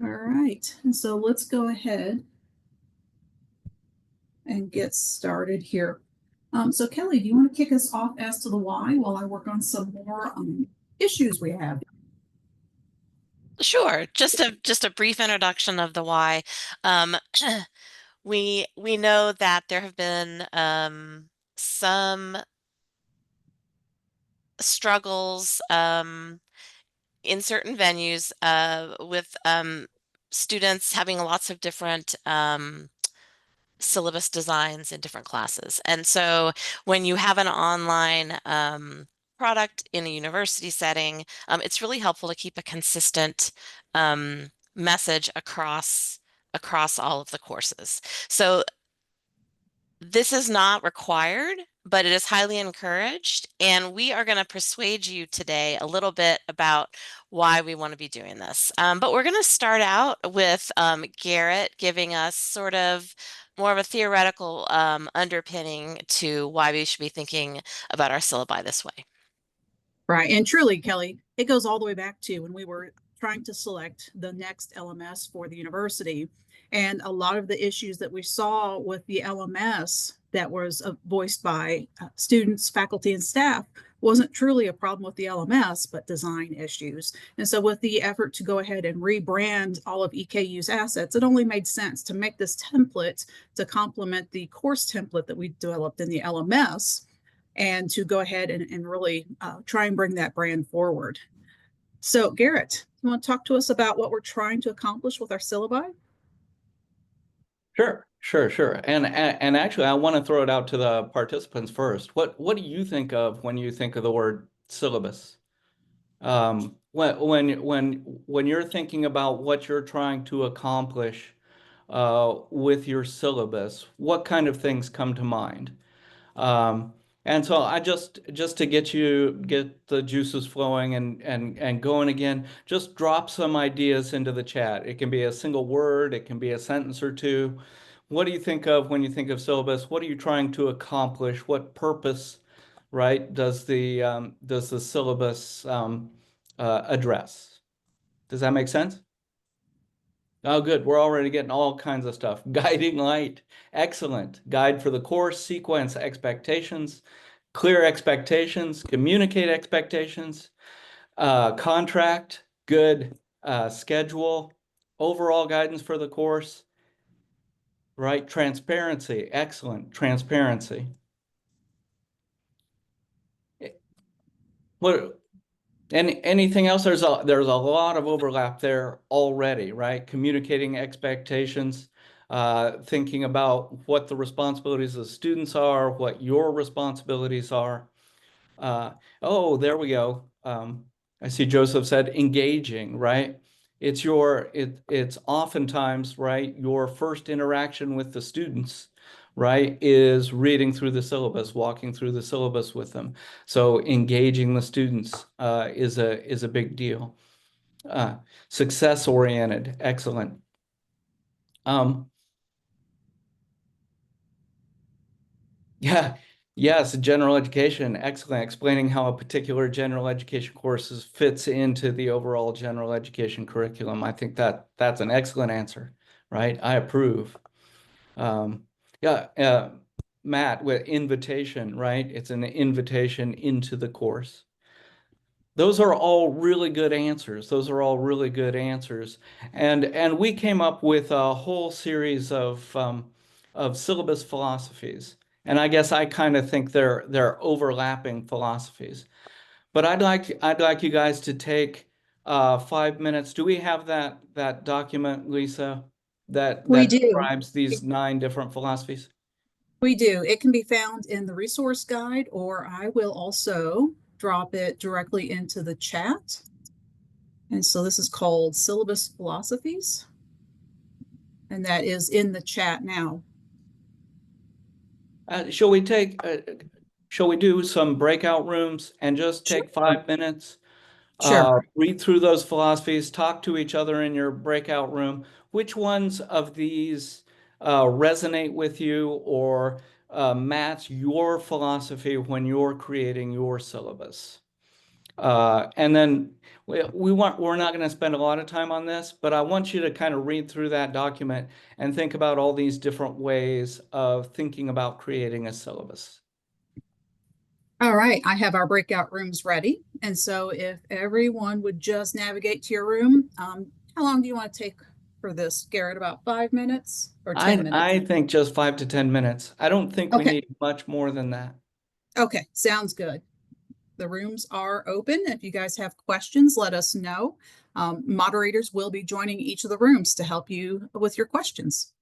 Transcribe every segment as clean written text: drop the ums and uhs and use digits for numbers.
All right, and so let's go ahead and get started here. So Kelly, do you want to kick us off as to the why while I work on some more issues we have? Sure. Just a brief introduction of the why. Um, we know that there have been some struggles in certain venues with students having lots of different syllabus designs in different classes. And so when you have an online product in a university setting, it's really helpful to keep a consistent message across all of the courses. So this is not required, but it is highly encouraged. And we are going to persuade you today a little bit about why we want to be doing this. But we're going to start out with Garett giving us sort of more of a theoretical underpinning to why we should be thinking about our syllabi this way. Right. And truly, Kelly, it goes all the way back to when we were trying to select the next LMS for the university. And a lot of the issues that we saw with the LMS that was voiced by students, faculty, and staff wasn't truly a problem with the LMS, but design issues. And so, with the effort to go ahead and rebrand all of EKU's assets, it only made sense to make this template to complement the course template that we developed in the LMS and to go ahead and really try and bring that brand forward. So, Garett, you want to talk to us about what we're trying to accomplish with our syllabi? Sure. And actually, I want to throw it out to the participants first. What do you think of when you think of the word syllabus? When you're thinking about what you're trying to accomplish with your syllabus, what kind of things come to mind? And so I just to get the juices flowing and going again, just drop some ideas into the chat. It can be a single word, it can be a sentence or two. What do you think of when you think of syllabus? What are you trying to accomplish? What purpose, right, does the syllabus address? Does that make sense? Oh, good. We're already getting all kinds of stuff. Guiding light. Excellent. Guide for the course, sequence expectations, clear expectations, communicate expectations, contract, good, schedule, overall guidance for the course, right? Transparency. Excellent. Transparency. What anything else? There's a lot of overlap there already, right? Communicating expectations, thinking about what the responsibilities of the students are, what your responsibilities are. Oh, there we go. I see Joseph said engaging, right? It's oftentimes, right, your first interaction with the students, right, is reading through the syllabus, walking through the syllabus with them. So engaging the students is a big deal. Success oriented, excellent. Yeah, yes, general education, excellent. Explaining how a particular general education course fits into the overall general education curriculum. I think that's an excellent answer, right? I approve. Yeah, Matt, with invitation, right? It's an invitation into the course. Those are all really good answers. Those are all really good answers. And we came up with a whole series of syllabus philosophies. And I guess I kind of think they're overlapping philosophies. But I'd like you guys to take 5 minutes. Do we have that document, Lisa, We that do. describes these 9 different philosophies? We do. It can be found in the resource guide, or I will also drop it directly into the chat. And so this is called Syllabus Philosophies, and that is in the chat now. Shall we do some breakout rooms and just take Sure. 5 minutes? Sure. Read through those philosophies, talk to each other in your breakout room. Which ones of these resonate with you or match your philosophy when you're creating your syllabus? And then we're not going to spend a lot of time on this, but I want you to kind of read through that document and think about all these different ways of thinking about creating a syllabus. All right, I have our breakout rooms ready. And so if everyone would just navigate to your room, how long do you want to take for this, Garrett? About 5 minutes or 10 minutes? I think just 5 to 10 minutes. I don't think we Okay. need much more than that. Okay, sounds good. The rooms are open. If you guys have questions, let us know. Moderators will be joining each of the rooms to help you with your questions.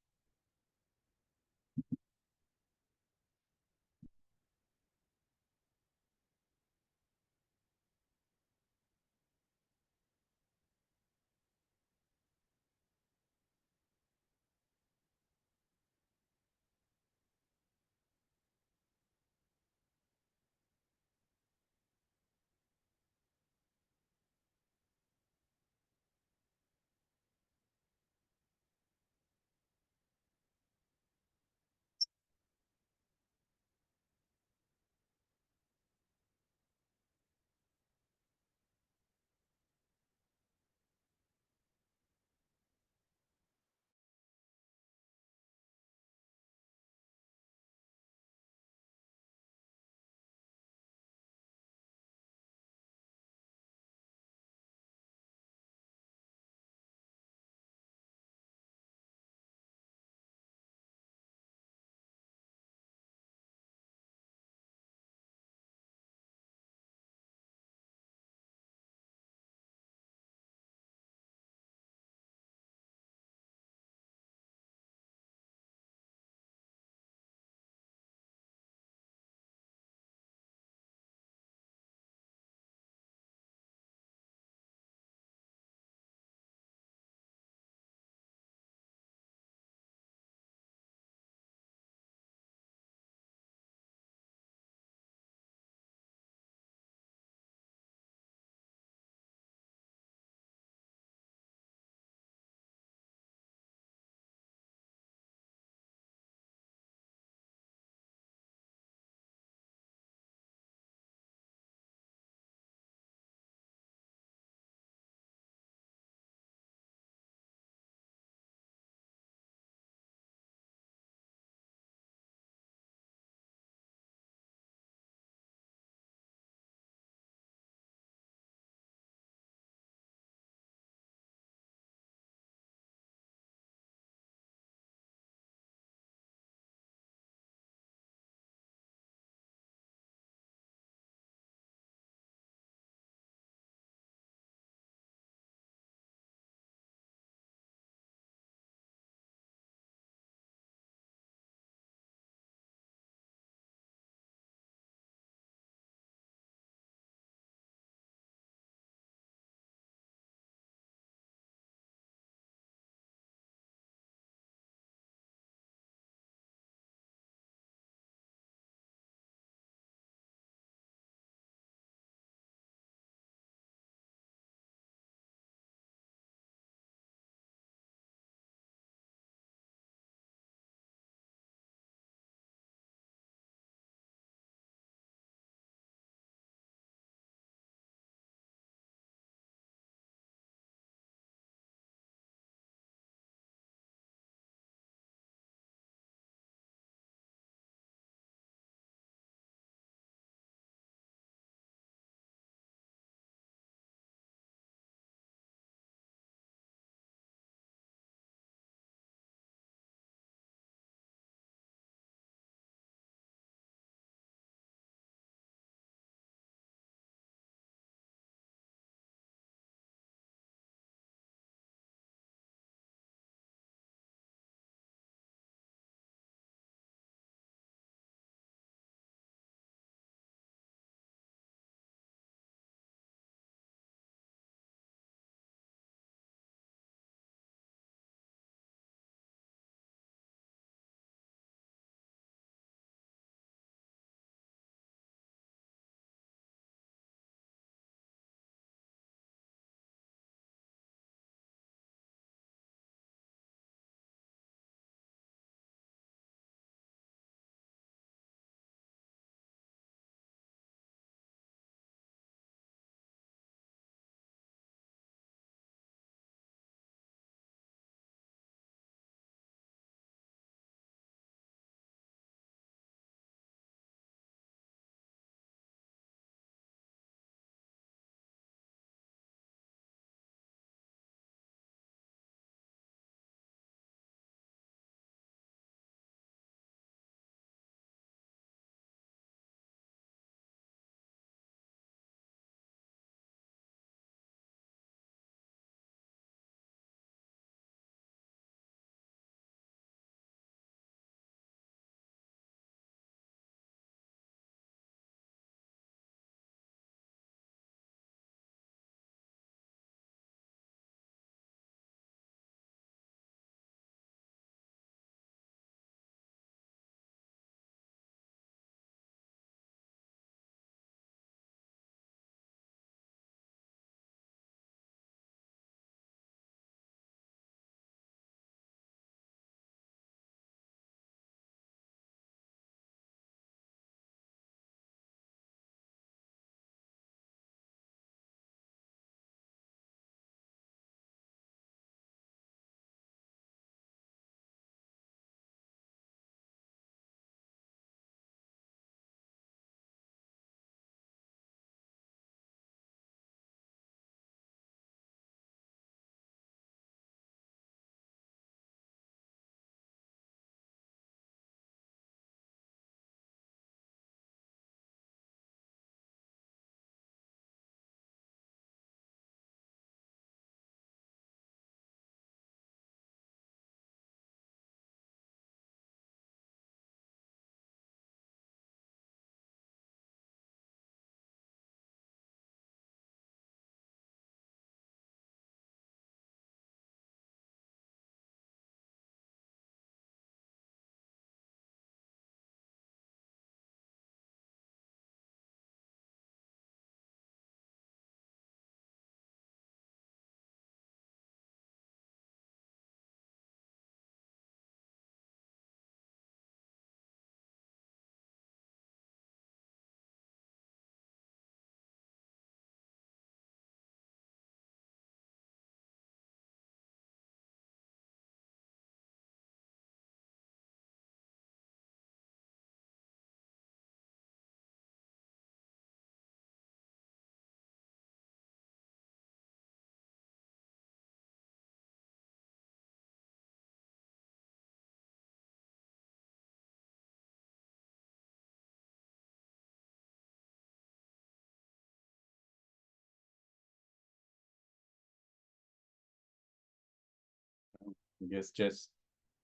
I guess just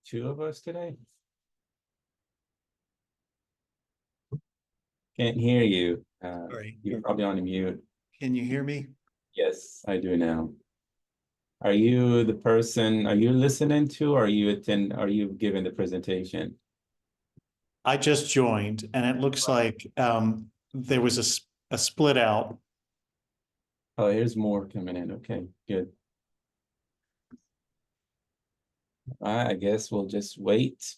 two of us today. Can't hear you. Sorry. You're probably on mute. Can you hear me? Yes, I do now. Are you the person, are you listening to, or are you giving the presentation? I just joined and it looks like there was a split out. Oh, here's more coming in. Okay, good. I guess we'll just wait.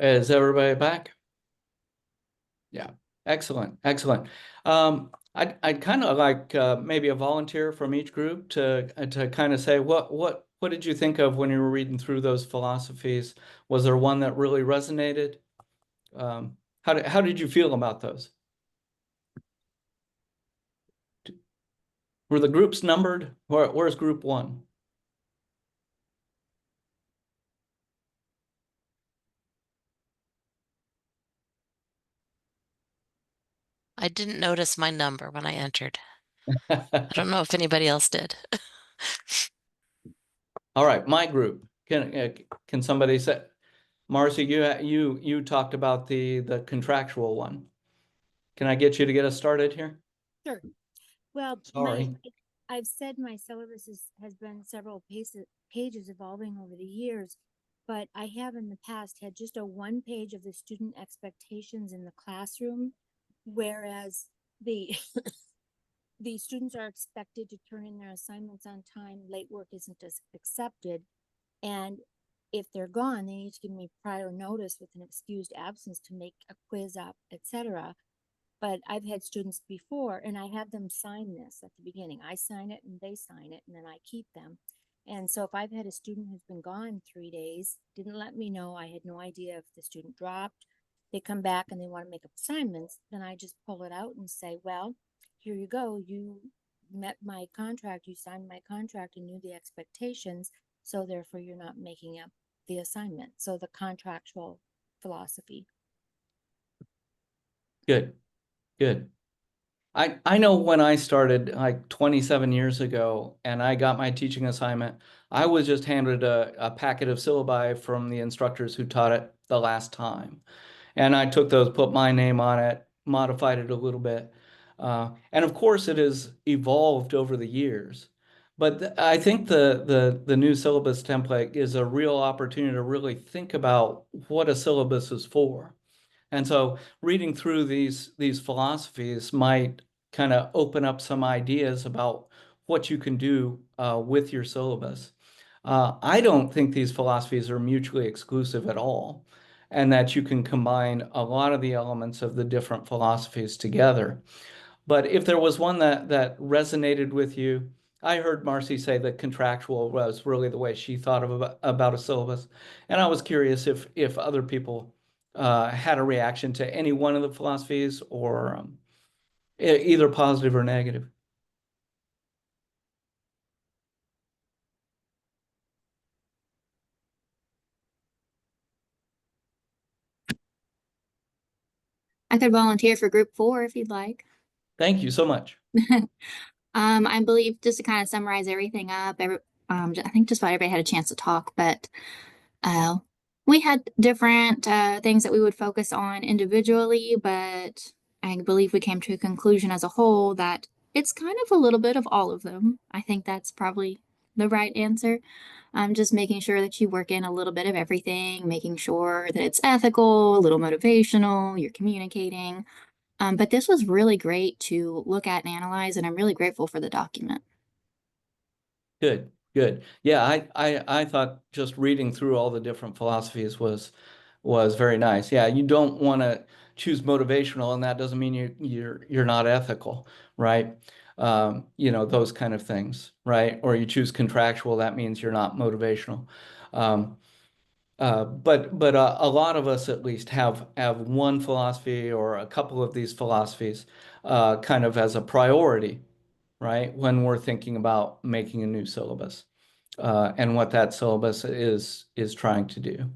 Is everybody back? Yeah, excellent, excellent. I'd kind of like maybe a volunteer from each group to kind of say what did you think of when you were reading through those philosophies? Was there one that really resonated? How did you feel about those? Were the groups numbered? Where's group one? I didn't notice my number when I entered. I don't know if anybody else did. All right, my group. Can somebody say, Marcy, you talked about the contractual one. Can I get you to get us started here? Sure. Well, Sorry. I've said my syllabus has been several pages evolving over the years, but I have in the past had just a one page of the student expectations in the classroom, whereas the the students are expected to turn in their assignments on time, late work isn't accepted, and if they're gone, they need to give me prior notice with an excused absence to make a quiz up, etc. But I've had students before and I have them sign this at the beginning. I sign it and they sign it and then I keep them. And so if I've had a student who's been gone 3 days, didn't let me know, I had no idea if the student dropped, they come back and they want to make up assignments, then I just pull it out and say, well, here you go. You met my contract, you signed my contract and knew the expectations. So therefore you're not making up the assignment. So the contractual philosophy. Good, good. I know when I started like 27 years ago and I got my teaching assignment, I was just handed a packet of syllabi from the instructors who taught it the last time. And I took those, put my name on it, modified it a little bit. And of course it has evolved over the years. But I think the new syllabus template is a real opportunity to really think about what a syllabus is for. And so reading through these philosophies might kind of open up some ideas about what you can do with your syllabus. I don't think these philosophies are mutually exclusive at all, and that you can combine a lot of the elements of the different philosophies together. But if there was one that resonated with you, I heard Marcy say that contractual was really the way she thought about a syllabus. And I was curious if other people had a reaction to any one of the philosophies or either positive or negative. I could volunteer for group 4 if you'd like. Thank you so much. I believe just to kind of summarize everything up, I think just about everybody had a chance to talk, but we had different things that we would focus on individually, but I believe we came to a conclusion as a whole that it's kind of a little bit of all of them. I think that's probably the right answer. Just making sure that you work in a little bit of everything, making sure that it's ethical, a little motivational, you're communicating. But this was really great to look at and analyze, and I'm really grateful for the document. Good, good. Yeah, I thought just reading through all the different philosophies was very nice. Yeah, you don't want to choose motivational, and that doesn't mean you're not ethical, right? You know, those kind of things, right? Or you choose contractual, that means you're not motivational. But a lot of us at least have one philosophy or a couple of these philosophies kind of as a priority, right? When we're thinking about making a new syllabus and what that syllabus is trying to do.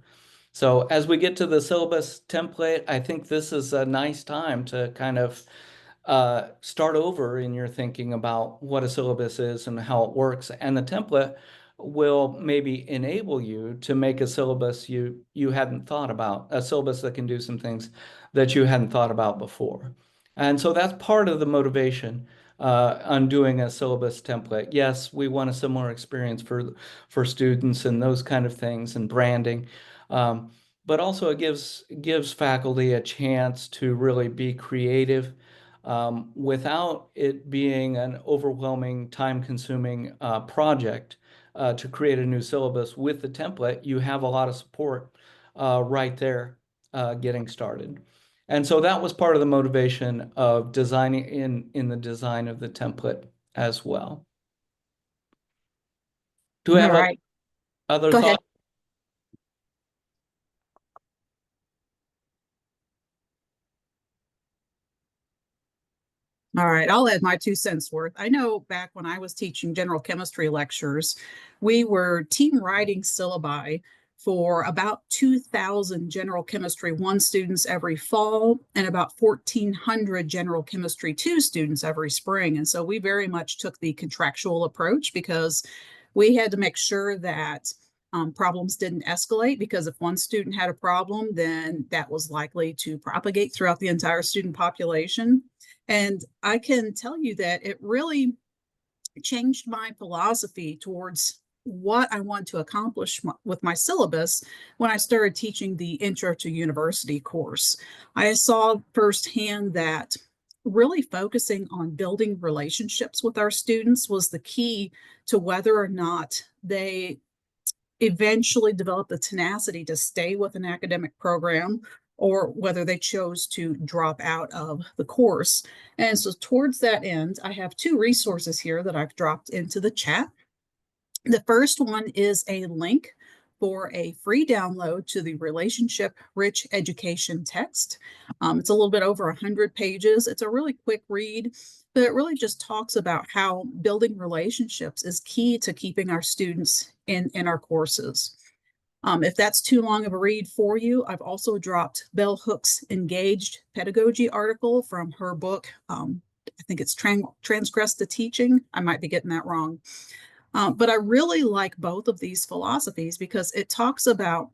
So as we get to the syllabus template, I think this is a nice time to kind of start over in your thinking about what a syllabus is and how it works. And the template will maybe enable you to make a syllabus you hadn't thought about, a syllabus that can do some things that you hadn't thought about before. And so that's part of the motivation on doing a syllabus template. Yes, we want a similar experience for students and those kind of things and branding. But also it gives faculty a chance to really be creative without it being an overwhelming, time-consuming project to create a new syllabus. With the template, you have a lot of support right there getting started. And so that was part of the motivation of designing in the design of the template as well. Do we have All right. other Go ahead. thoughts? All right, I'll add my 2 cents worth. I know back when I was teaching general chemistry lectures, we were team writing syllabi for about 2,000 general chemistry 1 students every fall and about 1,400 general chemistry 2 students every spring. And so we very much took the contractual approach because we had to make sure that problems didn't escalate, because if 1 student had a problem, then that was likely to propagate throughout the entire student population. And I can tell you that it really changed my philosophy towards what I want to accomplish with my syllabus when I started teaching the Intro to University course. I saw firsthand that really focusing on building relationships with our students was the key to whether or not they eventually develop the tenacity to stay with an academic program or whether they chose to drop out of the course. And so towards that end, I have 2 resources here that I've dropped into the chat. The first one is a link for a free download to the Relationship Rich Education text. It's a little bit over 100 pages. It's a really quick read, but it really just talks about how building relationships is key to keeping our students in our courses. If that's too long of a read for you, I've also dropped Bell Hook's Engaged Pedagogy article from her book. I think it's Transgress the Teaching. I might be getting that wrong. But I really like both of these philosophies because it talks about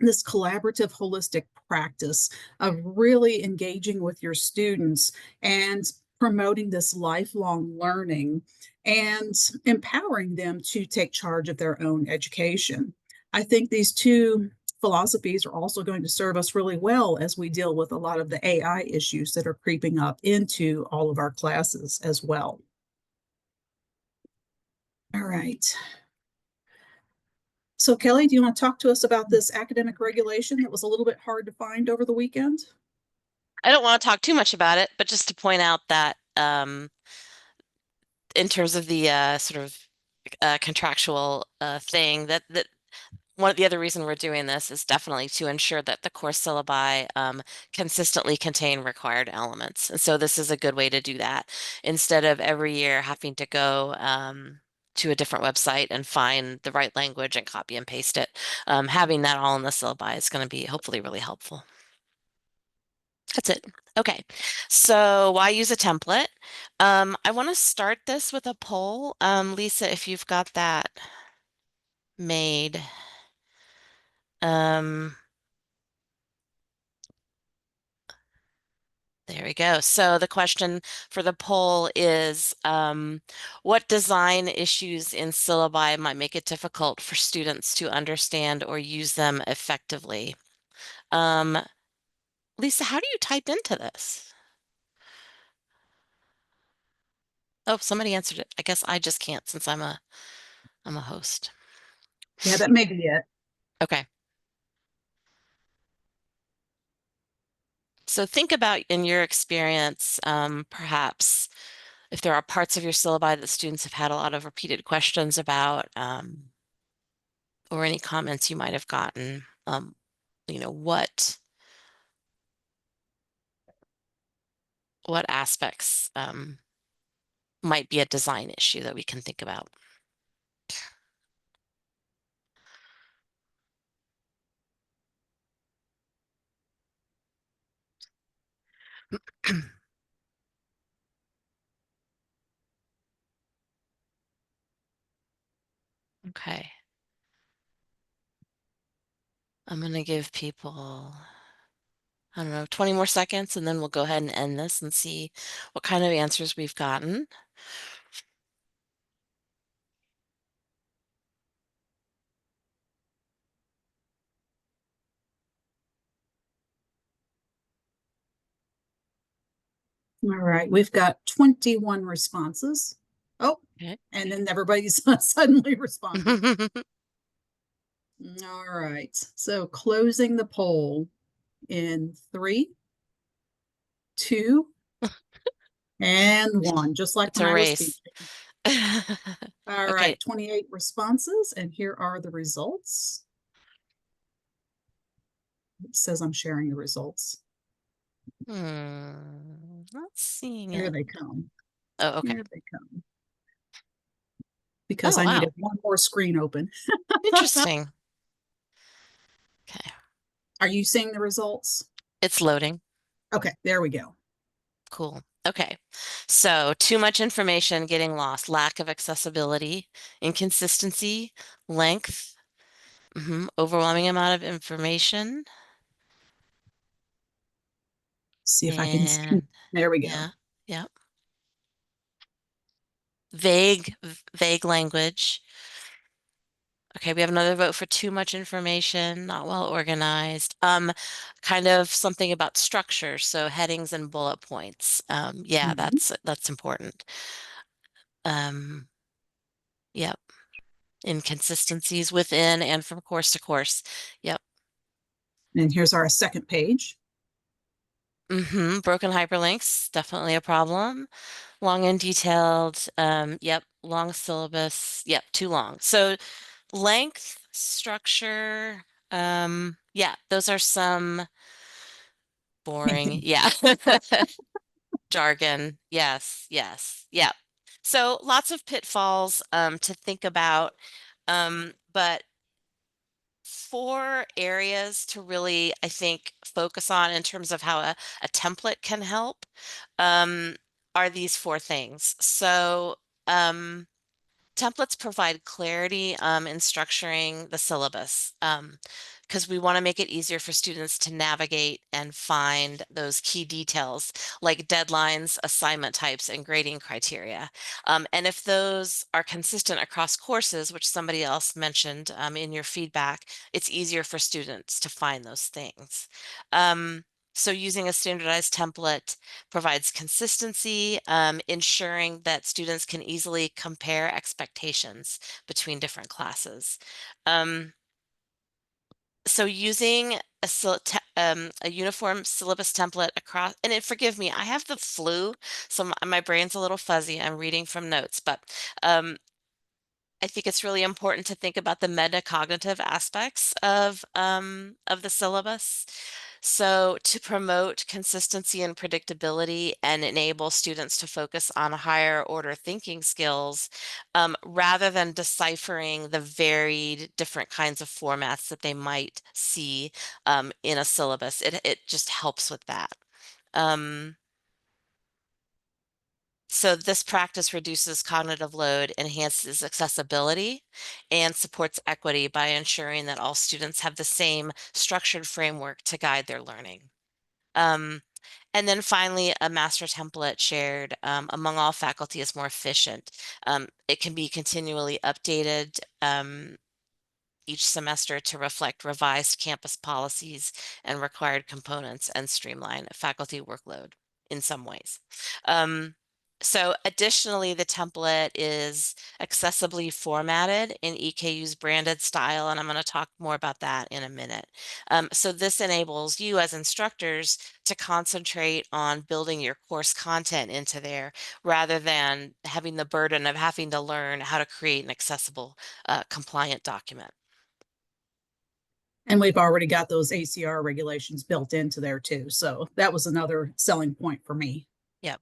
this collaborative, holistic practice of really engaging with your students and promoting this lifelong learning and empowering them to take charge of their own education. I think these 2 philosophies are also going to serve us really well as we deal with a lot of the AI issues that are creeping up into all of our classes as well. All right. So Kelly, do you want to talk to us about this academic regulation that was a little bit hard to find over the weekend? I don't want to talk too much about it, but just to point out that in terms of the sort of contractual thing, that one of the other reason we're doing this is definitely to ensure that the course syllabi consistently contain required elements. And so this is a good way to do that instead of every year having to go to a different website and find the right language and copy and paste it. Having that all in the syllabi is going to be hopefully really helpful. That's it. Okay, so why use a template? I want to start this with a poll. Lisa, if you've got that made. There we go. So the question for the poll is, what design issues in syllabi might make it difficult for students to understand or use them effectively? Lisa, how do you type into this? Oh, somebody answered it. I guess I just can't since I'm a host. Yeah, that may be it. Okay. So think about in your experience, perhaps if there are parts of your syllabi that students have had a lot of repeated questions about, or any comments you might have gotten, what aspects might be a design issue that we can think about. Okay. I'm going to give people, I don't know, 20 more seconds, and then we'll go ahead and end this and see what kind of answers we've gotten. All right, we've got 21 responses. Oh, Okay. and then everybody's suddenly responding. All right, so closing the poll in 3, 2, and 1, just like It's when a I was race. teaching. All Okay. right, 28 responses, and here are the results. It says I'm sharing the results. Not seeing Here it. they come. Oh, okay. Here they come. Because Oh, I wow. needed one more screen open. Interesting. Okay. Are you seeing the results? It's loading. Okay, there we go. Cool. Okay. So too much information, getting lost, lack of accessibility, inconsistency, length, overwhelming amount of information. See if I can see. And There we go. yeah. Vague language. Okay, we have another vote for too much information, not well organized. Kind of something about structure, so headings and bullet points. Yeah, Mhm. that's important. Yep. Inconsistencies within and from course to course. Yep. And here's our second page. Broken hyperlinks, definitely a problem. Long and detailed. Yep. Long syllabus. Yep. Too long. So length, structure. Yeah, those are some boring. Yeah. Jargon. Yes. Yes. Yep. So lots of pitfalls to think about. But 4 areas to really, I think, focus on in terms of how a template can help are these 4 things. So templates provide clarity in structuring the syllabus because we want to make it easier for students to navigate and find those key details like deadlines, assignment types, and grading criteria. And if those are consistent across courses, which somebody else mentioned in your feedback, it's easier for students to find those things. So using a standardized template provides consistency, ensuring that students can easily compare expectations between different classes. So using a uniform syllabus template across, and forgive me, I have the flu, so my brain's a little fuzzy. I'm reading from notes, but I think it's really important to think about the metacognitive aspects of the syllabus. So to promote consistency and predictability and enable students to focus on higher order thinking skills, rather than deciphering the varied different kinds of formats that they might see in a syllabus, it just helps with that. So this practice reduces cognitive load, enhances accessibility, and supports equity by ensuring that all students have the same structured framework to guide their learning. And then finally, a master template shared among all faculty is more efficient. It can be continually updated each semester to reflect revised campus policies and required components and streamline faculty workload in some ways. So additionally, the template is accessibly formatted in EKU's branded style, and I'm going to talk more about that in a minute. So this enables you as instructors to concentrate on building your course content into there rather than having the burden of having to learn how to create an accessible, compliant document. And we've already got those ACR regulations built into there too. So that was another selling point for me. Yep.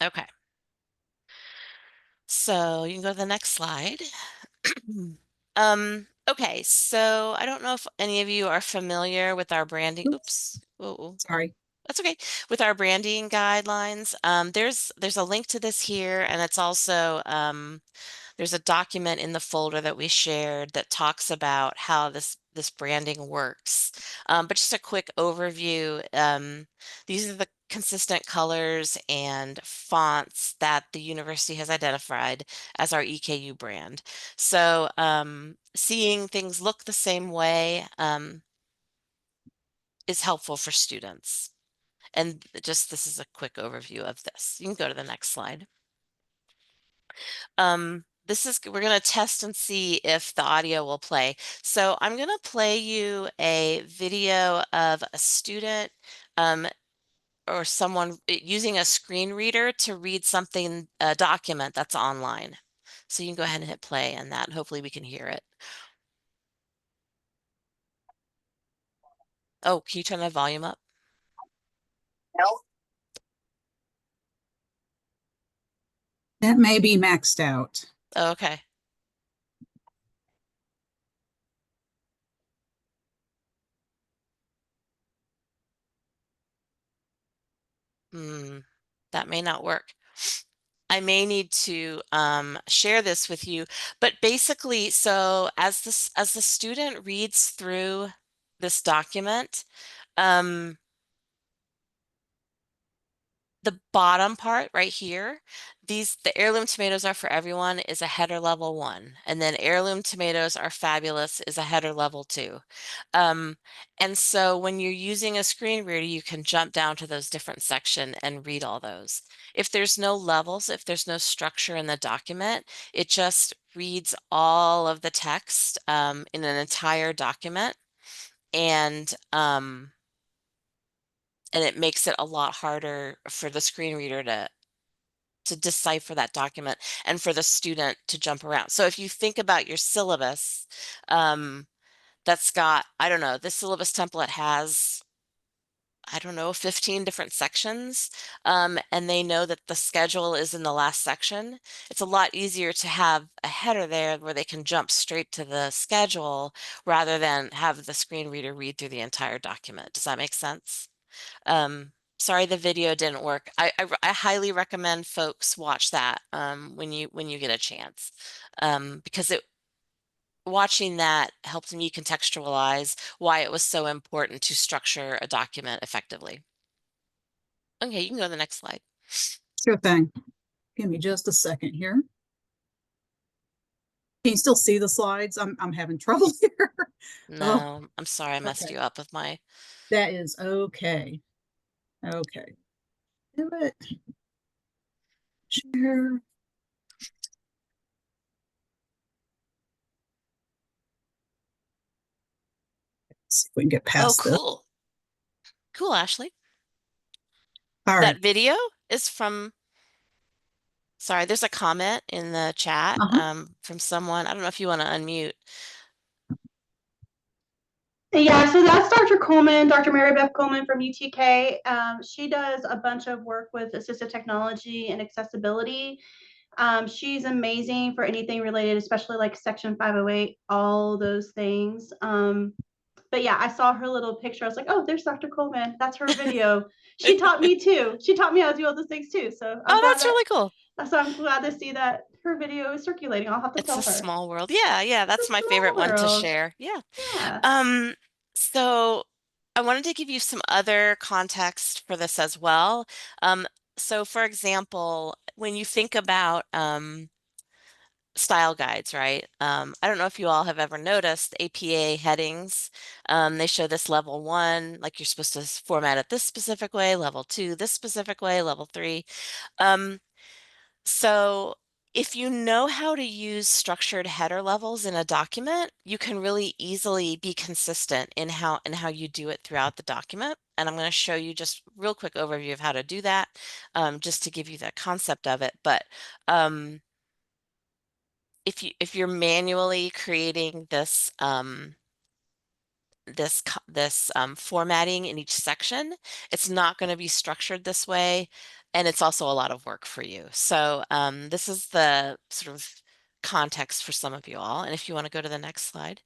Okay. So you can go to the next slide. Okay, so I don't know if any of you are familiar with our branding. Oops. Oh, Sorry. that's okay. With our branding guidelines, there's a link to this here, and it's also there's a document in the folder that we shared that talks about how this branding works. But just a quick overview. These are the consistent colors and fonts that the university has identified as our EKU brand. So seeing things look the same way is helpful for students. And just this is a quick overview of this. You can go to the next slide. We're going to test and see if the audio will play. So I'm going to play you a video of a student or someone using a screen reader to read something, a document that's online. So you can go ahead and hit play on that. And hopefully we can hear it. Oh, can you turn the volume up? No. That may be maxed out. Oh, okay. That may not work. I may need to share this with you, but basically, so as the student reads through this document, the bottom part right here, the heirloom tomatoes are for everyone is a header level 1, and then heirloom tomatoes are fabulous is a header level 2. And so when you're using a screen reader, you can jump down to those different sections and read all those. If there's no levels, if there's no structure in the document, it just reads all of the text in an entire document, and it makes it a lot harder for the screen reader to decipher that document and for the student to jump around. So if you think about your syllabus, that's got, I don't know, the syllabus template has, I don't know, 15 different sections, and they know that the schedule is in the last section. It's a lot easier to have a header there where they can jump straight to the schedule rather than have the screen reader read through the entire document. Does that make sense? Sorry, the video didn't work. I highly recommend folks watch that when you get a chance, because watching that helped me contextualize why it was so important to structure a document effectively. Okay, you can go to the next slide. Sure thing. Give me just a second here. Can you still see the slides? I'm having trouble here. No, I'm sorry I messed okay. you up with my. That is okay. Okay. Do it. Share. Let's see if we can get past this. Cool. Cool, Ashley. All right. That video is from, sorry, there's a comment in the chat from someone. I don't know if you want to unmute. Yeah, so that's Dr. Coleman, Dr. Mary Beth Coleman from UTK. She does a bunch of work with assistive technology and accessibility. She's amazing for anything related, especially like Section 508, all those things. But yeah, I saw her little picture. I was like, oh, there's Dr. Coleman. That's her video. She taught me too. She taught me how to do all those things too. So that's really cool. So I'm glad to see that her video is circulating. I'll have to tell her. It's a small world. Yeah, that's my favorite one to share. Yeah. So I wanted to give you some other context for this as well. So for example, when you think about style guides, right? I don't know if you all have ever noticed APA headings. They show this level 1, like you're supposed to format it this specific way, level 2, this specific way, level 3. So if you know how to use structured header levels in a document, you can really easily be consistent in how you do it throughout the document. And I'm going to show you just real quick overview of how to do that, just to give you the concept of it. But if you're manually creating this formatting in each section, it's not going to be structured this way, and it's also a lot of work for you. So this is the sort of context for some of you all. And if you want to go to the next slide.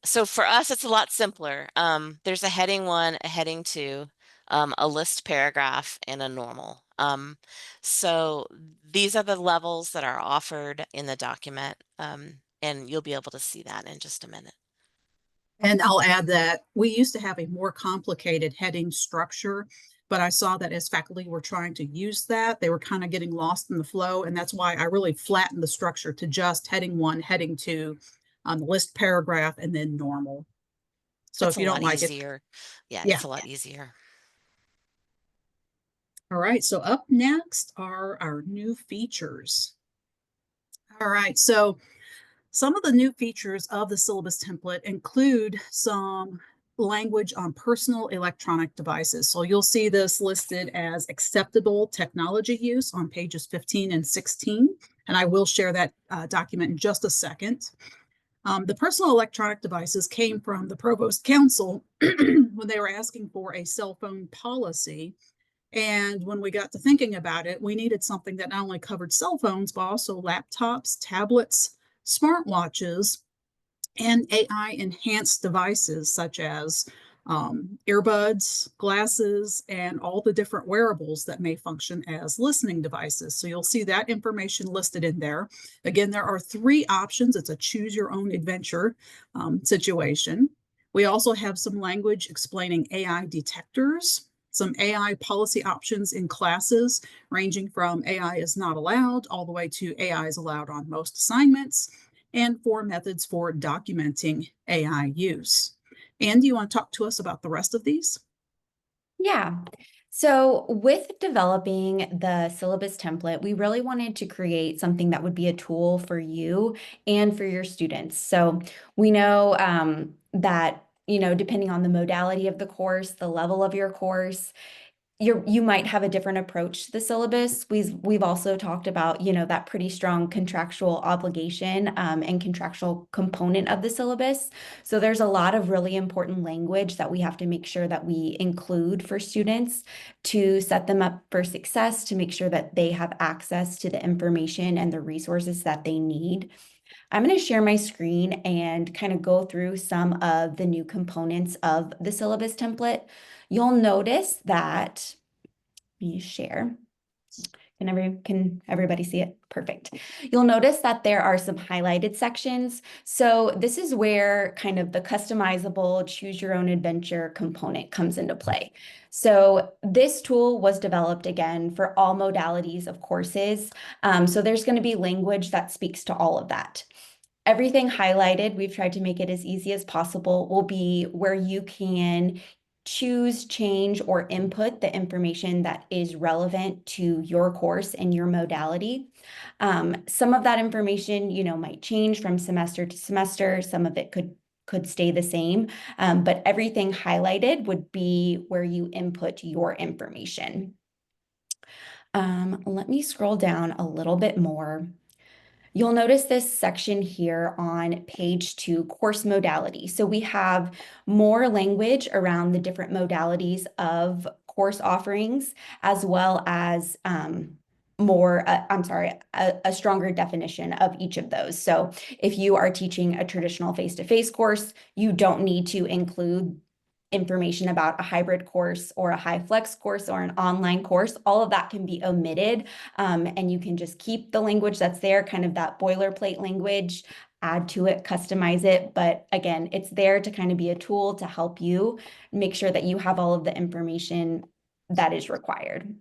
So for us, it's a lot simpler. There's a heading 1, a heading 2, a list paragraph, and a normal. So these are the levels that are offered in the document, and you'll be able to see that in just a minute. And I'll add that we used to have a more complicated heading structure, but I saw that as faculty were trying to use that, they were kind of getting lost in the flow. And that's why I really flattened the structure to just heading 1, heading 2, list paragraph, and then normal. So It's if you don't like easier. it. Yeah, Yeah. it's a lot easier. All right, so up next are our new features. All right, so some of the new features of the syllabus template include some language on personal electronic devices. So you'll see this listed as acceptable technology use on pages 15 and 16, and I will share that document in just a second. The personal electronic devices came from the Provost Council when they were asking for a cell phone policy. And when we got to thinking about it, we needed something that not only covered cell phones, but also laptops, tablets, smartwatches, and AI enhanced devices such as earbuds, glasses, and all the different wearables that may function as listening devices. So you'll see that information listed in there. Again, there are 3 options. It's a choose your own adventure situation. We also have some language explaining AI detectors, some AI policy options in classes, ranging from AI is not allowed all the way to AI is allowed on most assignments, and 4 methods for documenting AI use. Anne, do you want to talk to us about the rest of these? Yeah. So with developing the syllabus template, we really wanted to create something that would be a tool for you and for your students. So we know that, depending on the modality of the course, the level of your course, you might have a different approach to the syllabus. We've also talked about, that pretty strong contractual obligation and contractual component of the syllabus. So there's a lot of really important language that we have to make sure that we include for students to set them up for success, to make sure that they have access to the information and the resources that they need. I'm going to share my screen and kind of go through some of the new components of the syllabus template. You'll notice that, let me share. Can everybody see it? Perfect. You'll notice that there are some highlighted sections. So this is where kind of the customizable choose your own adventure component comes into play. So this tool was developed again for all modalities of courses. So there's going to be language that speaks to all of that. Everything highlighted, we've tried to make it as easy as possible, will be where you can choose, change, or input the information that is relevant to your course and your modality. Some of that information, might change from semester to semester. Some of it could stay the same, but everything highlighted would be where you input your information. Let me scroll down a little bit more. You'll notice this section here on page 2, course modality. So we have more language around the different modalities of course offerings, as well as a stronger definition of each of those. So if you are teaching a traditional face-to-face course, you don't need to include information about a hybrid course or a high flex course or an online course. All of that can be omitted, and you can just keep the language that's there, kind of that boilerplate language, add to it, customize it. But again, it's there to kind of be a tool to help you make sure that you have all of the information that is required.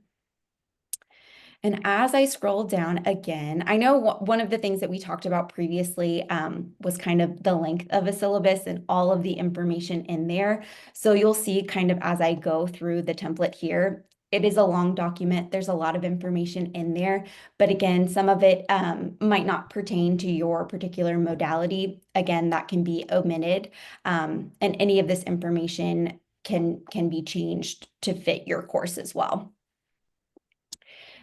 And as I scroll down again, I know one of the things that we talked about previously was kind of the length of a syllabus and all of the information in there. So you'll see kind of as I go through the template here, it is a long document. There's a lot of information in there. But again, some of it might not pertain to your particular modality. Again, that can be omitted. And any of this information can be changed to fit your course as well.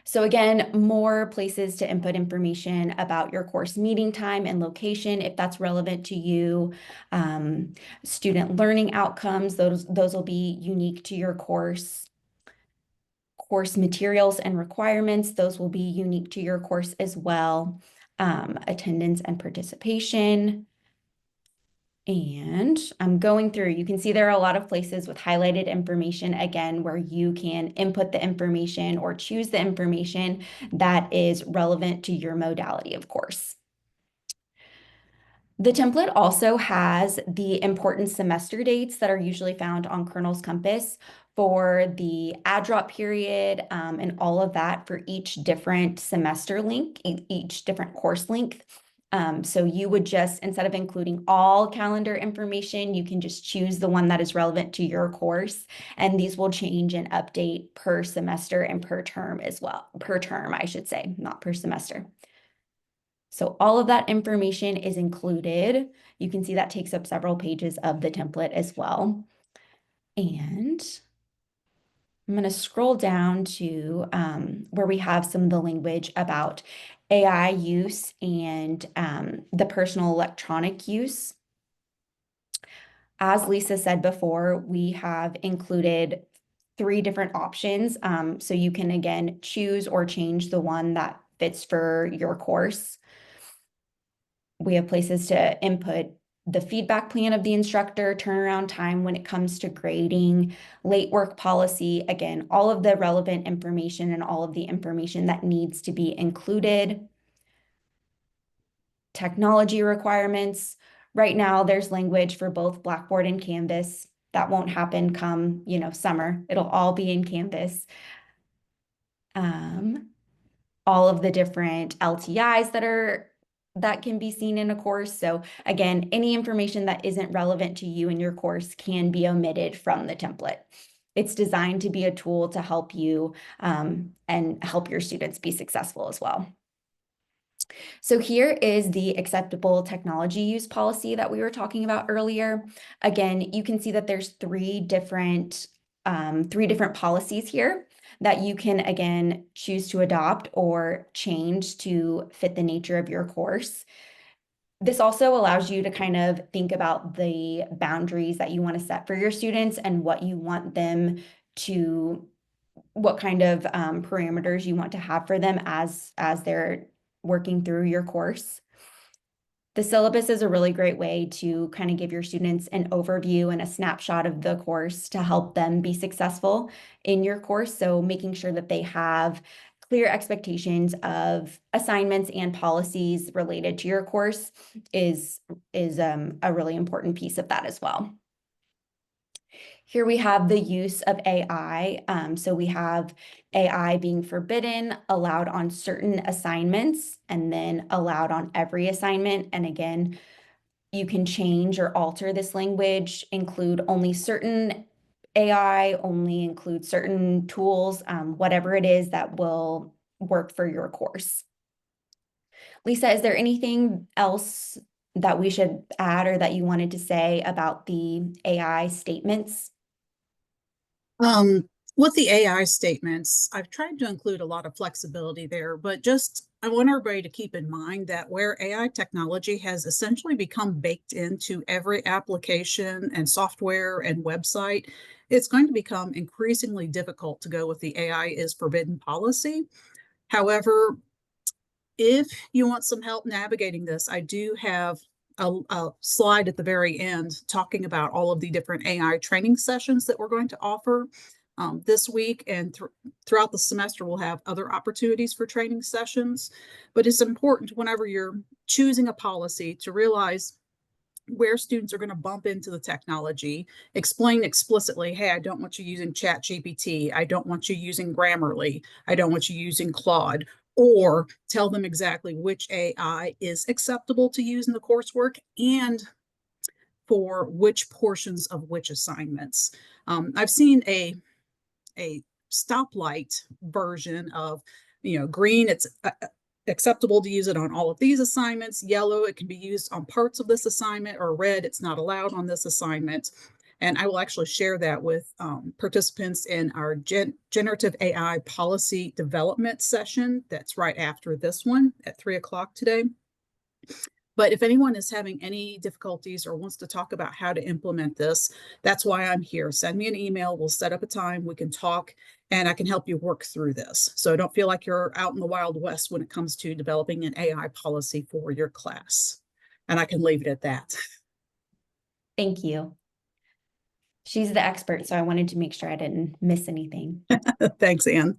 So again, more places to input information about your course meeting time and location, if that's relevant to you. Student learning outcomes, those will be unique to your course. Course materials and requirements, those will be unique to your course as well. Attendance and participation. And I'm going through, you can see there are a lot of places with highlighted information, again, where you can input the information or choose the information that is relevant to your modality, of course. The template also has the important semester dates that are usually found on Kernel's Compass for the add drop period and all of that for each different semester link, each different course length. So you would just, instead of including all calendar information, you can just choose the one that is relevant to your course. And these will change and update per semester and per term as well. Per term, I should say, not per semester. So all of that information is included. You can see that takes up several pages of the template as well. And I'm going to scroll down to where we have some of the language about AI use and the personal electronic use. As Lisa said before, we have included 3 different options. So you can, again, choose or change the one that fits for your course. We have places to input the feedback plan of the instructor, turnaround time when it comes to grading, late work policy, again, all of the relevant information and all of the information that needs to be included. Technology requirements. Right now, there's language for both Blackboard and Canvas. That won't happen come, summer. It'll all be in Canvas. All of the different LTIs that can be seen in a course. So again, any information that isn't relevant to you in your course can be omitted from the template. It's designed to be a tool to help you and help your students be successful as well. So here is the acceptable technology use policy that we were talking about earlier. Again, you can see that there's three different policies here that you can, again, choose to adopt or change to fit the nature of your course. This also allows you to kind of think about the boundaries that you want to set for your students and what you want them to, what kind of parameters you want to have for them as they're working through your course. The syllabus is a really great way to kind of give your students an overview and a snapshot of the course to help them be successful in your course. So making sure that they have clear expectations of assignments and policies related to your course is a really important piece of that as well. Here we have the use of AI. So we have AI being forbidden, allowed on certain assignments, and then allowed on every assignment. And again, you can change or alter this language, include only certain AI, only include certain tools, whatever it is that will work for your course. Lisa, is there anything else that we should add or that you wanted to say about the AI statements? With the AI statements, I've tried to include a lot of flexibility there, but I want everybody to keep in mind that where AI technology has essentially become baked into every application and software and website, it's going to become increasingly difficult to go with the AI is forbidden policy. However, if you want some help navigating this, I do have a slide at the very end talking about all of the different AI training sessions that we're going to offer. this week, and throughout the semester, we'll have other opportunities for training sessions. But it's important whenever you're choosing a policy to realize where students are going to bump into the technology, explain explicitly, hey, I don't want you using ChatGPT. I don't want you using Grammarly. I don't want you using Claude. Or tell them exactly which AI is acceptable to use in the coursework and for which portions of which assignments. I've seen a stoplight version of, green, it's acceptable to use it on all of these assignments. Yellow, it can be used on parts of this assignment, or red, it's not allowed on this assignment. And I will actually share that with participants in our generative AI policy development session. That's right after this one at 3 o'clock today. But if anyone is having any difficulties or wants to talk about how to implement this, that's why I'm here. Send me an email. We'll set up a time. We can talk and I can help you work through this. So don't feel like you're out in the Wild West when it comes to developing an AI policy for your class. And I can leave it at that. Thank you. She's the expert, so I wanted to make sure I didn't miss anything. Thanks, Anne.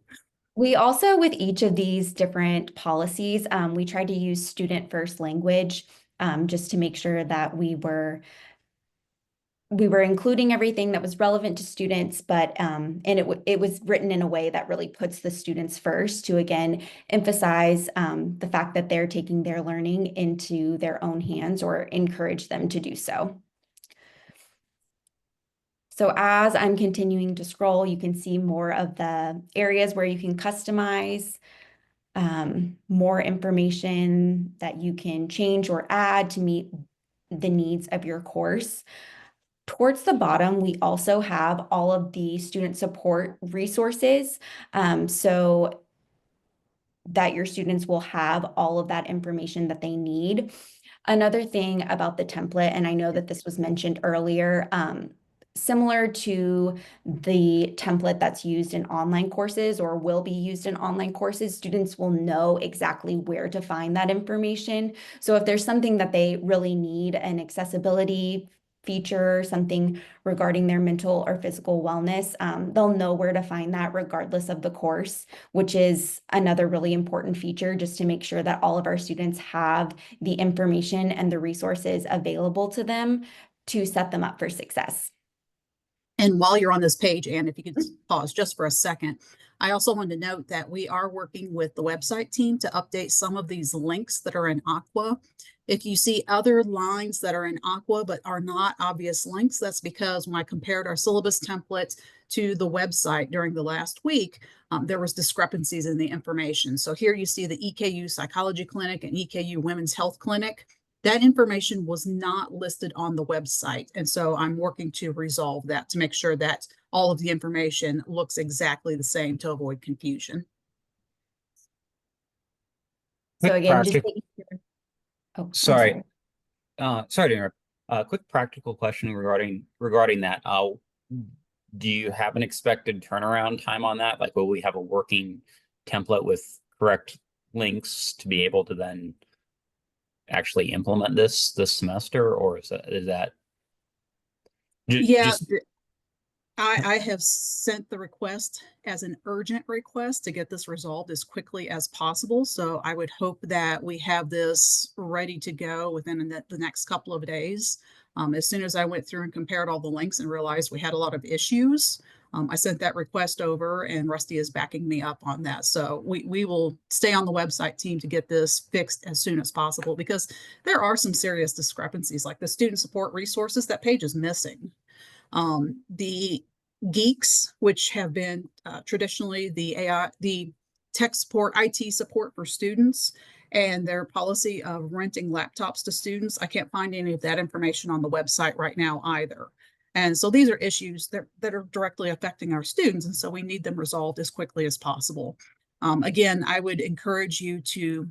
We also, with each of these different policies, we tried to use student first language just to make sure that we were including everything that was relevant to students, but and it was written in a way that really puts the students first to, again, emphasize the fact that they're taking their learning into their own hands or encourage them to do so. So as I'm continuing to scroll, you can see more of the areas where you can customize, more information that you can change or add to meet the needs of your course. Towards the bottom, we also have all of the student support resources, so that your students will have all of that information that they need. Another thing about the template, and I know that this was mentioned earlier, similar to the template that's used in online courses or will be used in online courses, students will know exactly where to find that information. So if there's something that they really need, an accessibility feature, something regarding their mental or physical wellness, they'll know where to find that regardless of the course, which is another really important feature, just to make sure that all of our students have the information and the resources available to them to set them up for success. And while you're on this page, Anne, if you could pause just for a second, I also wanted to note that we are working with the website team to update some of these links that are in Aqua. If you see other lines that are in Aqua but are not obvious links, that's because when I compared our syllabus template to the website during the last week, there was discrepancies in the information. So here you see the EKU Psychology Clinic and EKU Women's Health Clinic. That information was not listed on the website. And so I'm working to resolve that to make sure that all of the information looks exactly the same to avoid confusion. So again, just sorry to interrupt. Quick practical question regarding that. Do you have an expected turnaround time on that? Like, will we have a working template with correct links to be able to then actually implement this semester, or is that just I have sent the request as an urgent request to get this resolved as quickly as possible. So I would hope that we have this ready to go within the next couple of days. As soon as I went through and compared all the links and realized we had a lot of issues, I sent that request over, and Rusty is backing me up on that. So we will stay on the website team to get this fixed as soon as possible, because there are some serious discrepancies, like the student support resources. That page is missing. The geeks, which have been traditionally the tech support, IT support for students, and their policy of renting laptops to students, I can't find any of that information on the website right now either. And so these are issues that are directly affecting our students, and so we need them resolved as quickly as possible. Again, I would encourage you to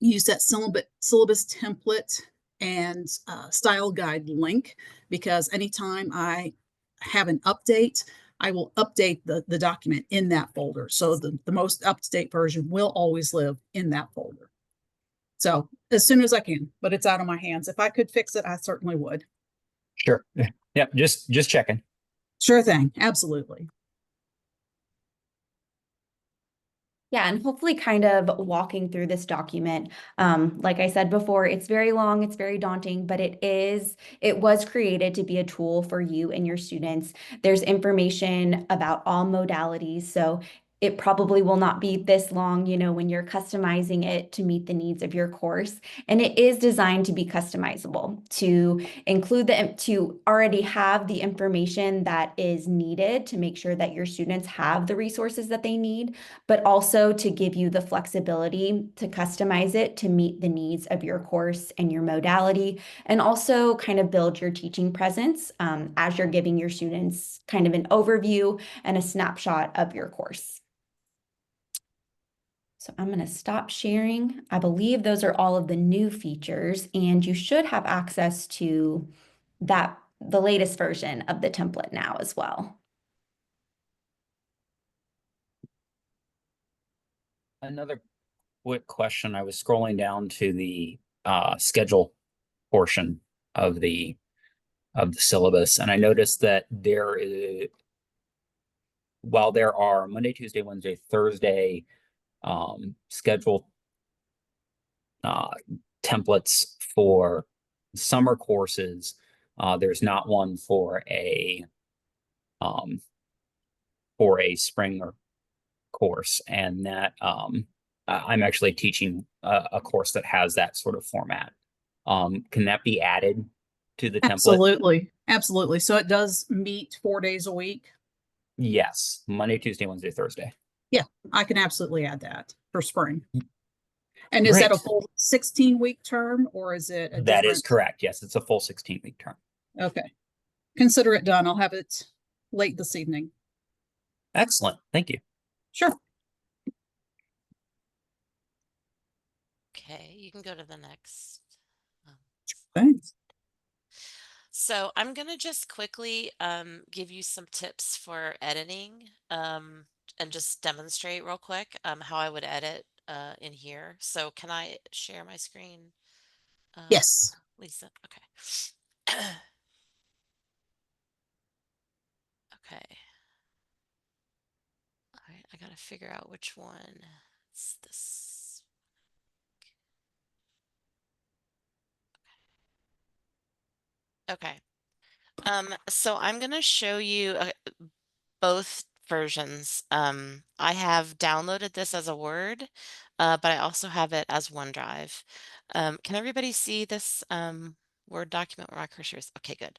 use that syllabus template and style guide link, because anytime I have an update, I will update the document in that folder. So the most up-to-date version will always live in that folder. So as soon as I can, but it's out of my hands. If I could fix it, I certainly would. Sure. Yep. Just checking. Sure thing. Absolutely. Yeah, and hopefully kind of walking through this document. Like I said before, it's very long, it's very daunting, but it was created to be a tool for you and your students. There's information about all modalities, so it probably will not be this long, you know, when you're customizing it to meet the needs of your course. And it is designed to be customizable, to include to already have the information that is needed to make sure that your students have the resources that they need, but also to give you the flexibility to customize it to meet the needs of your course and your modality, and also kind of build your teaching presence as you're giving your students kind of an overview and a snapshot of your course. So I'm going to stop sharing. I believe those are all of the new features, and you should have access to the latest version of the template now as well. Another quick question. I was scrolling down to the schedule portion of the syllabus, and I noticed that there is, while there are Monday, Tuesday, Wednesday, Thursday schedule templates for summer courses, there's not one for a spring or course, and that I'm actually teaching a course that has that sort of format. Can that be added to the template? Absolutely. Absolutely. So it does meet 4 days a week. Yes, Monday, Tuesday, Wednesday, Thursday. Yeah, I can absolutely add that for spring. And is that a Great. full 16-week term, or is it a That is different? correct. Yes, it's a full 16-week term. Okay. Consider it done. I'll have it late this evening. Excellent. Thank you. Sure. Okay, you can go to the next. Thanks. So I'm going to just quickly give you some tips for editing and just demonstrate real quick how I would edit in here. So can I share my screen? Yes. Lisa, okay. Okay. All right, I got to figure out which one. It's this. Okay. So I'm going to show you both versions. I have downloaded this as a Word, but I also have it as OneDrive. Can everybody see this Word document where my cursor is? Okay, good.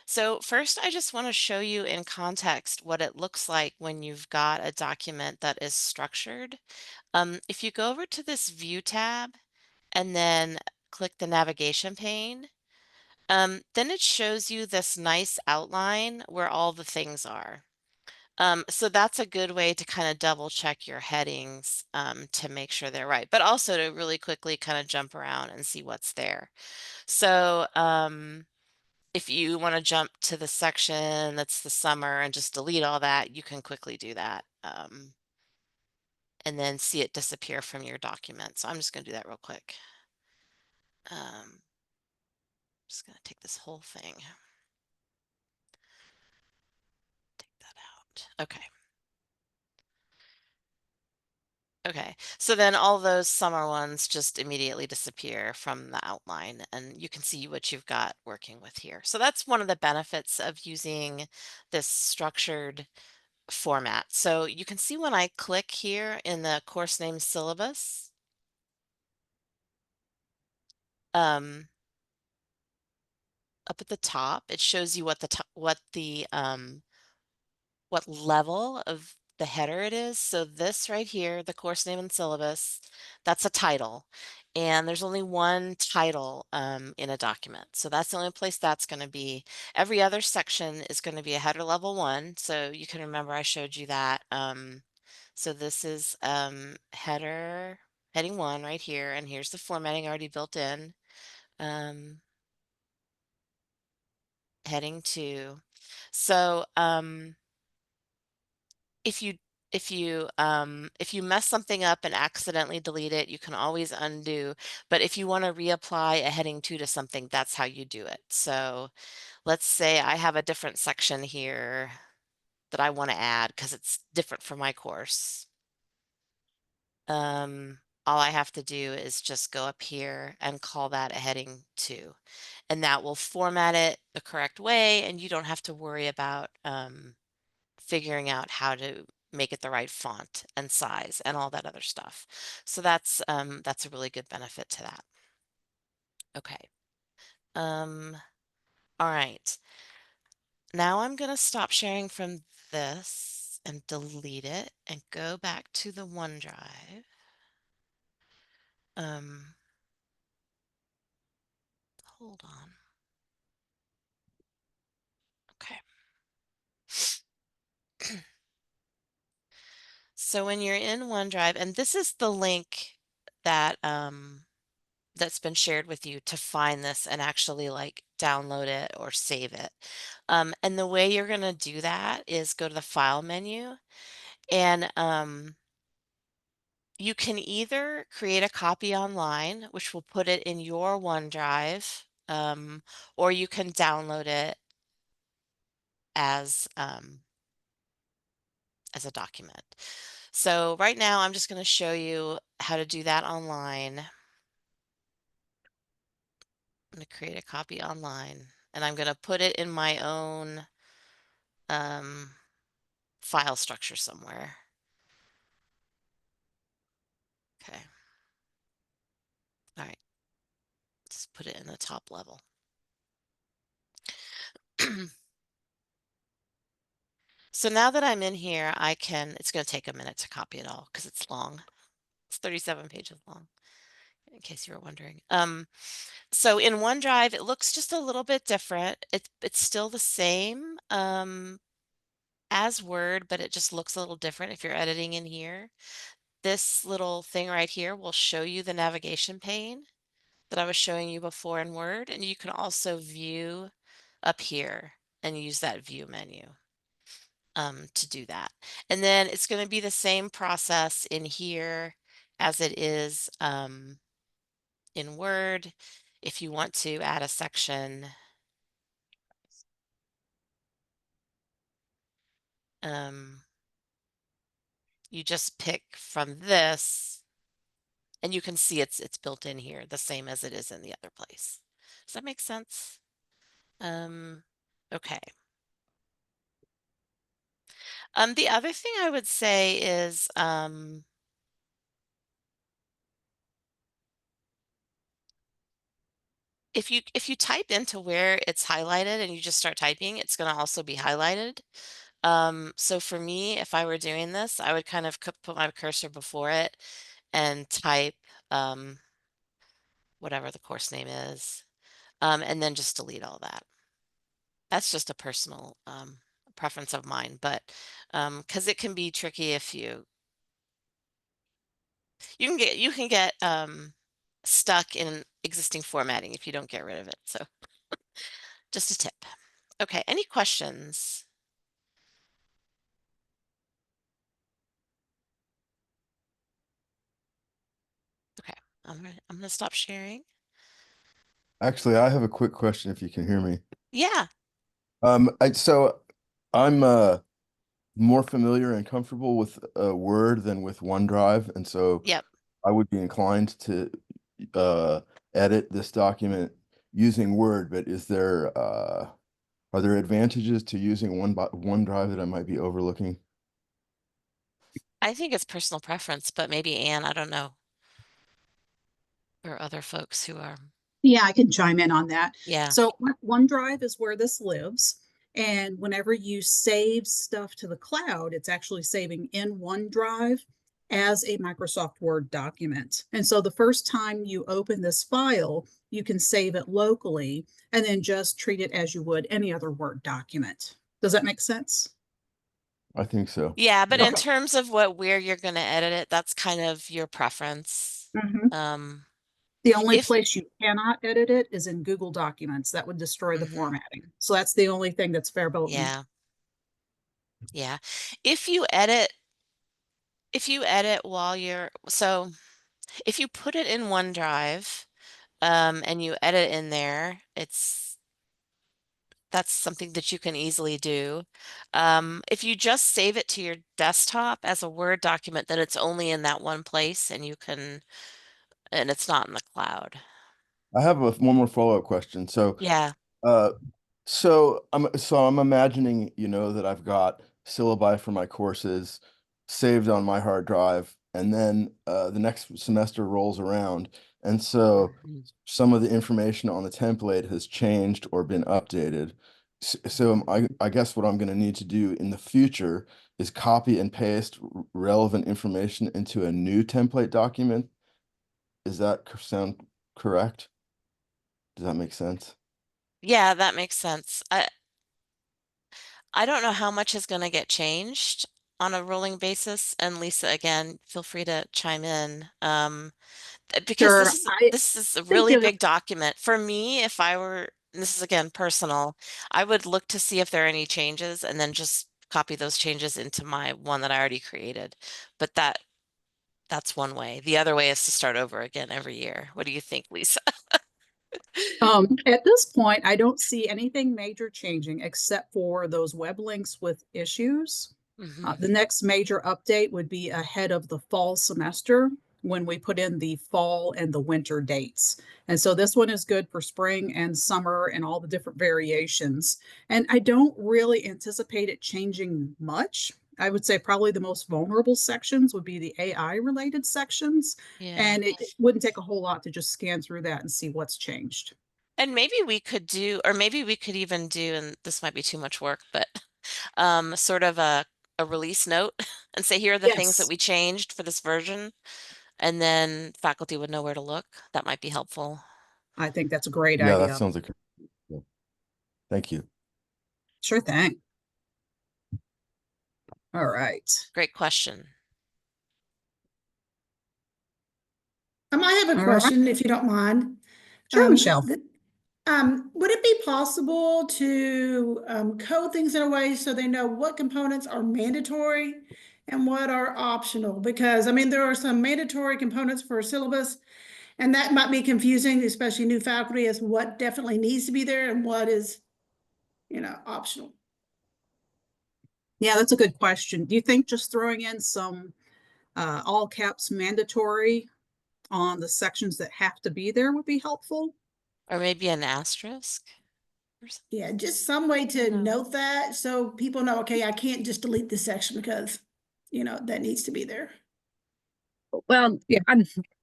So first, I just want to show you in context what it looks like when you've got a document that is structured. If you go over to this View tab and then click the navigation pane, then it shows you this nice outline where all the things are. So that's a good way to kind of double check your headings to make sure they're right, but also to really quickly kind of jump around and see what's there. So if you want to jump to the section that's the summer and just delete all that, you can quickly do that and then see it disappear from your document. So I'm just going to do that real quick. Just going to take this whole thing. Take that out. Okay. Okay, so then all those summer ones just immediately disappear from the outline and you can see what you've got working with here. So that's one of the benefits of using this structured format. So you can see when I click here in the course name syllabus, up at the top, it shows you what what level of the header it is. So this right here, the course name and syllabus, that's a title. And there's only one title in a document. So that's the only place that's going to be. Every other section is going to be a header level 1. So you can remember I showed you that. So this is heading 1 right here. And here's the formatting already built in. Heading 2. So if you mess something up and accidentally delete it, you can always undo. But if you want to reapply a heading 2 to something, that's how you do it. So let's say I have a different section here that I want to add because it's different from my course. all I have to do is just go up here and call that a heading 2, and that will format it the correct way, and you don't have to worry about figuring out how to make it the right font and size and all that other stuff. So that's a really good benefit to that. Okay. All right. Now I'm going to stop sharing from this and delete it and go back to the OneDrive. Hold on. Okay. So when you're in OneDrive, and this is the link that that's been shared with you to find this and actually like download it or save it. And the way you're going to do that is go to the File menu, and you can either create a copy online, which will put it in your OneDrive, or you can download it as a document. So right now I'm just going to show you how to do that online. I'm going to create a copy online, and I'm going to put it in my own file structure somewhere. Okay. All right. Just put it in the top level. So now that I'm in here, it's going to take a minute to copy it all because it's long. It's 37 pages long, in case you were wondering. So in OneDrive, it looks just a little bit different. It's still the same as Word, but it just looks a little different if you're editing in here. This little thing right here will show you the navigation pane that I was showing you before in Word, and you can also view up here and use that view menu to do that. And then it's going to be the same process in here as it is in Word. If you want to add a section, you just pick from this, and you can see it's built in here the same as it is in the other place. Does that make sense? Okay. The other thing I would say is if you type into where it's highlighted and you just start typing, it's going to also be highlighted. So for me, if I were doing this, I would kind of put my cursor before it and type whatever the course name is, and then just delete all that. That's just a personal preference of mine, but because it can be tricky if you can get stuck in existing formatting if you don't get rid of it. So just a tip. Okay, any questions? Okay, I'm gonna stop sharing. Actually, I have a quick question if you can hear me. Yeah. So I'm more familiar and comfortable with Word than with OneDrive, and so Yep. I would be inclined to edit this document using Word, but are there advantages to using OneDrive that I might be overlooking? I think it's personal preference, but maybe Anne, I don't know. Or other folks who are. Yeah, I can chime in on that. Yeah. So OneDrive is where this lives. And whenever you save stuff to the cloud, it's actually saving in OneDrive as a Microsoft Word document. And so the first time you open this file, you can save it locally and then just treat it as you would any other Word document. Does that make sense? I think so. Yeah, but Okay. in terms of where you're going to edit it, that's kind of your preference. The only place you cannot edit it is in Google Documents. That would destroy the formatting. So that's the only thing that's verboten. Yeah. Yeah. If you edit while if you put it in OneDrive and you edit in there, it's that's something that you can easily do. If you just save it to your desktop as a Word document, then it's only in that one place and and it's not in the cloud. I have one more follow-up question. So, Yeah. uh, I'm imagining, that I've got syllabi for my courses saved on my hard drive, and then the next semester rolls around, and so Mhm. some of the information on the template has changed or been updated. So I guess what I'm going to need to do in the future is copy and paste relevant information into a new template document. Is that sound correct? Does that make sense? Yeah, that makes sense. I don't know how much is going to get changed on a rolling basis. And Lisa, again, feel free to chime in. Because Sure. I this is a think really of big document. For me, if I were, and this is again personal, I would look to see if there are any changes and then just copy those changes into my one that I already created. But that's one way. The other way is to start over again every year. What do you think, Lisa? At this point, I don't see anything major changing except for those web links with issues. Mhm. The next major update would be ahead of the fall semester when we put in the fall and the winter dates. And so this one is good for spring and summer and all the different variations. And I don't really anticipate it changing much. I would say probably the most vulnerable sections would be the AI related sections. Yeah. And it wouldn't take a whole lot to just scan through that and see what's changed. And maybe we could do, or maybe we could even do, and this might be too much work, but sort of a release note and say, here are the things that Yes, we changed for this version. And then faculty would know where to look. That might be helpful. I think that's a great Yeah, that idea. sounds like. Yeah. Thank you. Sure thing. All right. Great question. I have a All right. question, if you don't mind. Sure, Michelle. Would it be possible to code things in a way so they know what components are mandatory and what are optional? Because I mean, there are some mandatory components for a syllabus, and that might be confusing, especially new faculty, as what definitely needs to be there and what is, optional. Yeah, that's a good question. Do you think just throwing in some all caps mandatory on the sections that have to be there would be helpful? Or maybe an asterisk or something. Yeah, just some way to No. note that so people know, okay, I can't just delete this section because, that needs to be there. Well, Yeah.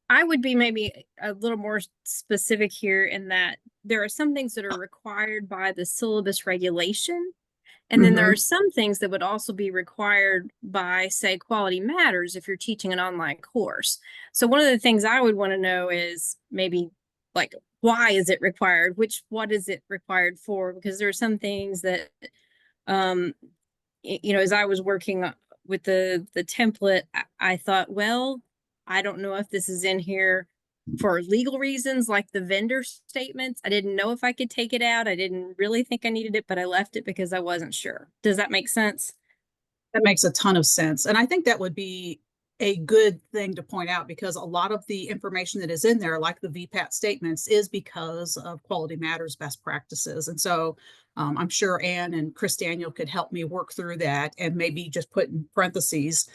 I would be maybe a little more specific here in that there are some things that are required by the syllabus regulation. And then there are some things that would also be required by, say, Quality Matters if you're teaching an online course. So one of the things I would want to know is maybe like, why is it required? What is it required for? Because there are some things that, as I was working with the template, I thought, well, I don't know if this is in here for legal reasons, like the vendor statements. I didn't know if I could take it out. I didn't really think I needed it, but I left it because I wasn't sure. Does that make sense? That makes a ton of sense. And I think that would be a good thing to point out because a lot of the information that is in there, like the VPAT statements, is because of Quality Matters best practices. And so I'm sure Anne and Chris Daniel could help me work through that and maybe just put in parentheses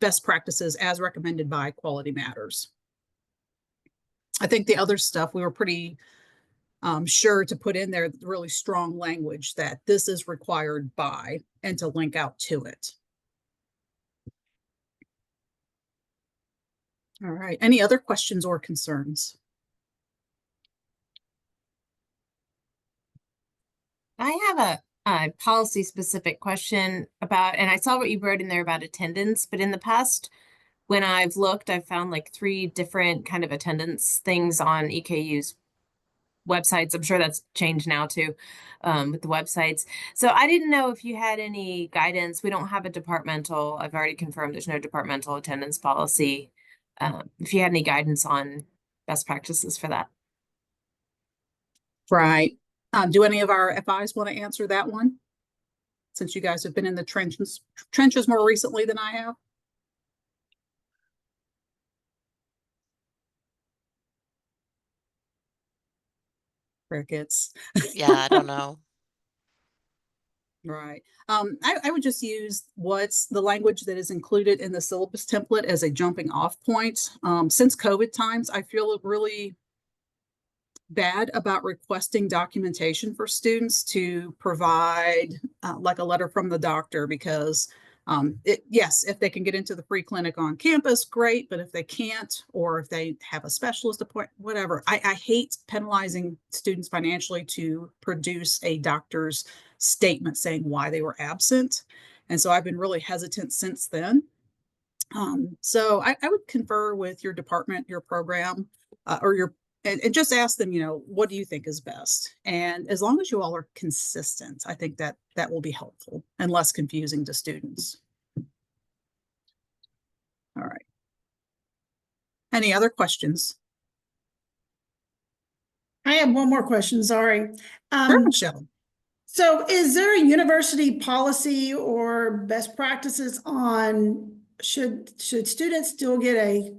best practices as recommended by Quality Matters. I think the other stuff we were pretty sure to put in there really strong language that this is required by and to link out to it. All right. Any other questions or concerns? I have a policy specific question about, and I saw what you wrote in there about attendance, but in the past, when I've looked, I've found like 3 different kind of attendance things on EKU's websites. I'm sure that's changed now too, with the websites. So I didn't know if you had any guidance. We don't have a departmental, I've already confirmed there's no departmental attendance policy. If you had any guidance on best practices for that. Right. Do any of our FIs want to answer that one? Since you guys have been in the trenches more recently than I have. Crickets. Yeah, I don't know. Right. I would just use what's the language that is included in the syllabus template as a jumping off point. Since COVID times, I feel really bad about requesting documentation for students to provide like a letter from the doctor because yes, if they can get into the free clinic on campus, great. But if they can't, or if they have a specialist appointment, whatever, I hate penalizing students financially to produce a doctor's statement saying why they were absent. And so I've been really hesitant since then. So I would confer with your department, your program, or your and just ask them, what do you think is best? And as long as you all are consistent, I think that that will be helpful and less confusing to students. All right. Any other questions? I have one more question, sorry. Sure, Michelle. So is there a university policy or best practices on should students still get a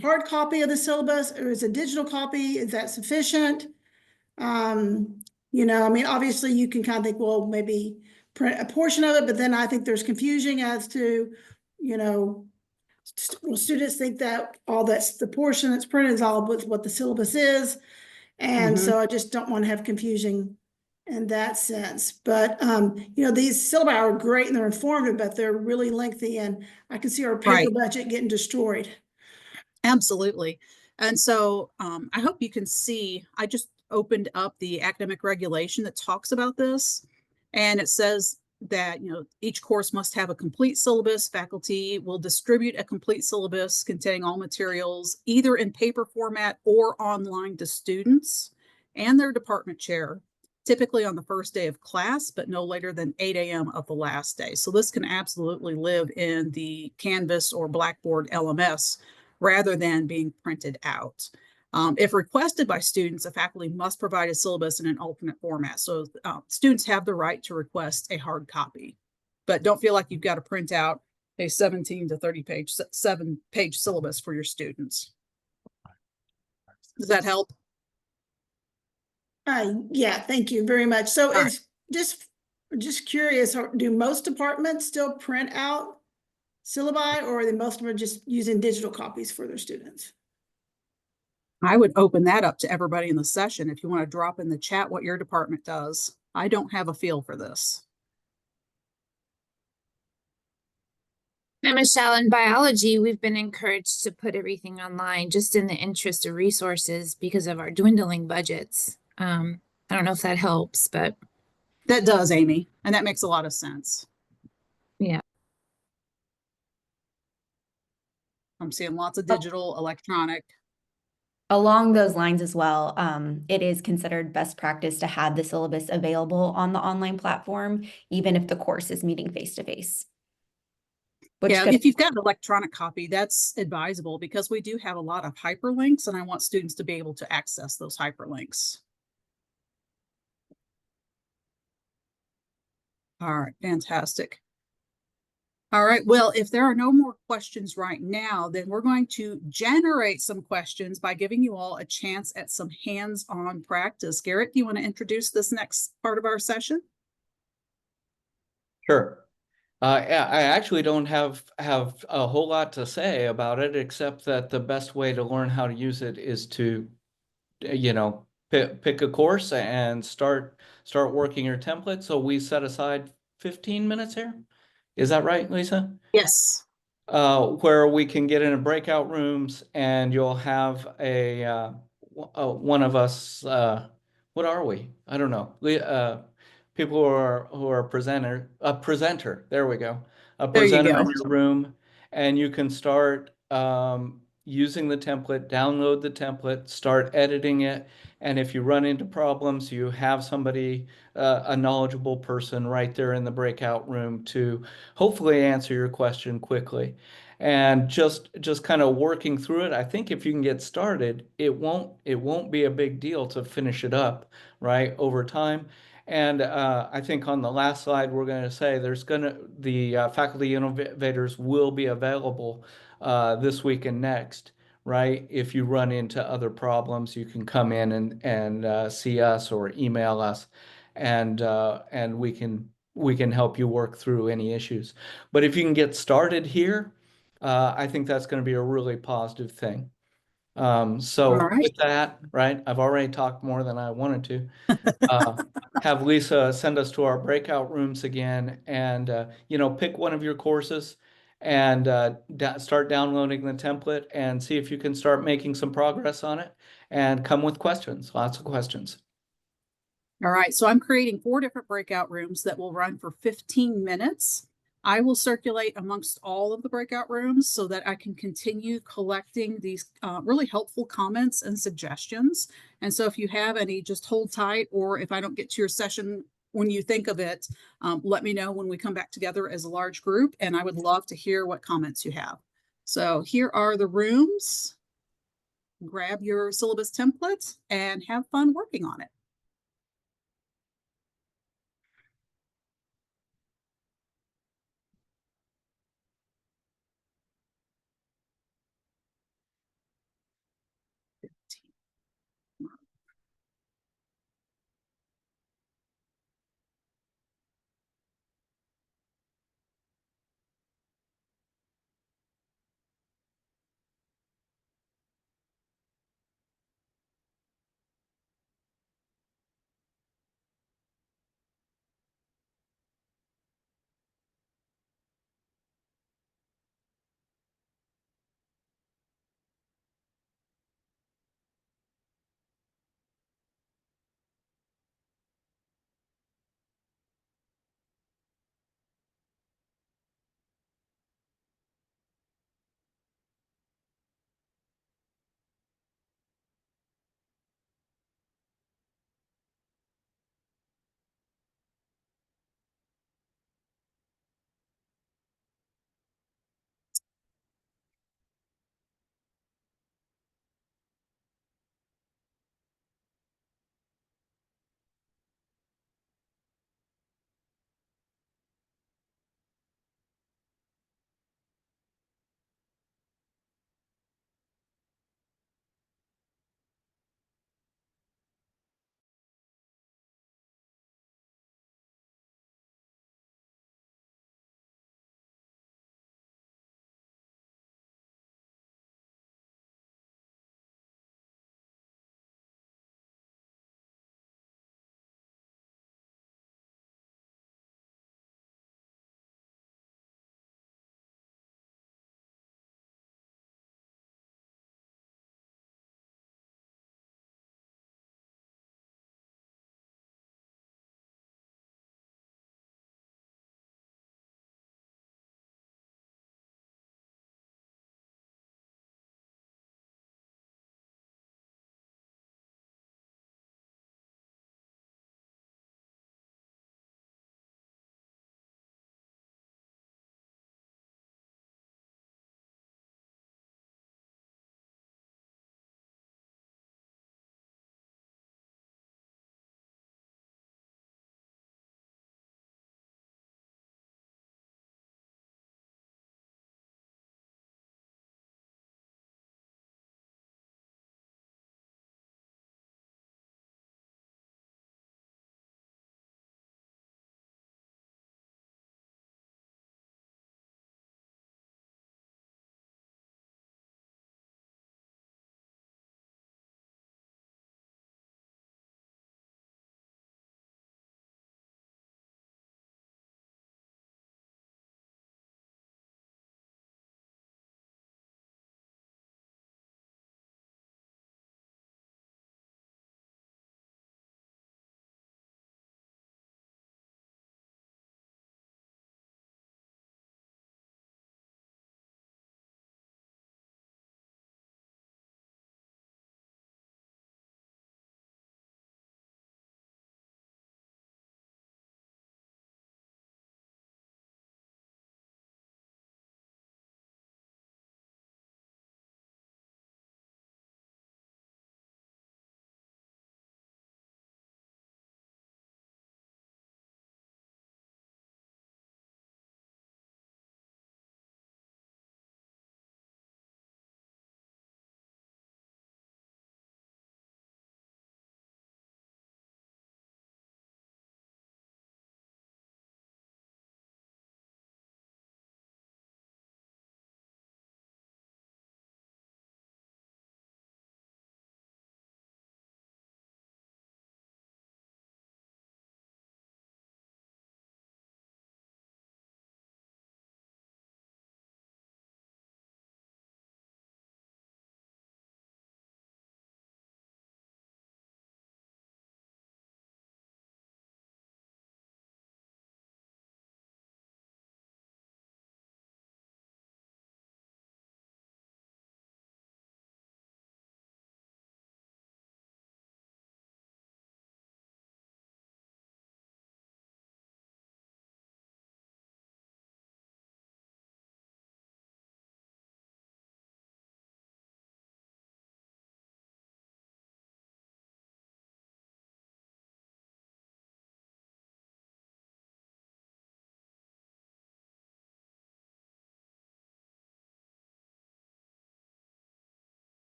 hard copy of the syllabus, or is a digital copy, is that sufficient? I mean, obviously you can kind of think, well, maybe print a portion of it, but then I think there's confusion as to, students think that all that's the portion that's printed is all what the syllabus is. And so I just don't want to have confusion in that sense. But, these syllabi are great and they're informative, but they're really lengthy, and I can see our paper budget getting destroyed. Absolutely. And so I hope you can see, I just opened up the academic regulation that talks about this. And it says that, each course must have a complete syllabus. Faculty will distribute a complete syllabus containing all materials, either in paper format or online to students and their department chair, typically on the first day of class, but no later than 8 a.m. of the last day. So this can absolutely live in the Canvas or Blackboard LMS rather than being printed out. If requested by students, a faculty must provide a syllabus in an alternate format. So students have the right to request a hard copy, but don't feel like you've got to print out a 17 to 30 page, 7-page syllabus for your students. Does that help? Yeah, thank you very much. So All it's just curious, do most departments still print out syllabi, or are they most of them just using digital copies for their students? I would open that up to everybody in the session. If you want to drop in the chat what your department does. I don't have a feel for this. And Michelle, in biology, we've been encouraged to put everything online just in the interest of resources because of our dwindling budgets. I don't know if that helps, but. That does, Amy, and that makes a lot of sense. Yeah. I'm seeing lots of digital, electronic. Along those lines as well, it is considered best practice to have the syllabus available on the online platform, even if the course is meeting face-to-face. Yeah, if you've got an electronic copy, that's advisable because we do have a lot of hyperlinks and I want students to be able to access those hyperlinks. All right, fantastic. All right, well, if there are no more questions right now, then we're going to generate some questions by giving you all a chance at some hands-on practice. Garett, do you want to introduce this next part of our session? Sure. I actually don't have a whole lot to say about it, except that the best way to learn how to use it is to, pick a course and start working your template. So we set aside 15 minutes here. Is that right, Lisa? Yes. Where we can get into breakout rooms and you'll have one of us, what are we? I don't know. People who are a presenter, there we go. A presenter in your room, and you can start using the template, download the template, start editing it. And if you run into problems, you have somebody, a knowledgeable person right there in the breakout room to hopefully answer your question quickly. And just kind of working through it, I think if you can get started, it won't be a big deal to finish it up, right, over time. And I think on the last slide, we're going to say the faculty innovators will be available this week and next, right? If you run into other problems, you can come in and see us or email us, and we can help you work through any issues. But if you can get started here, I think that's going to be a really positive thing. So All right. with that, right, I've already talked more than I wanted to. Have Lisa send us to our breakout rooms again, and pick one of your courses and start downloading the template and see if you can start making some progress on it, and come with questions, lots of questions. All right, so I'm creating 4 different breakout rooms that will run for 15 minutes. I will circulate amongst all of the breakout rooms so that I can continue collecting these really helpful comments and suggestions. And so if you have any, just hold tight, or if I don't get to your session when you think of it, let me know when we come back together as a large group, and I would love to hear what comments you have. So here are the rooms. Grab your syllabus template and have fun working on it.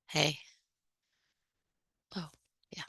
Hey. Oh, yeah.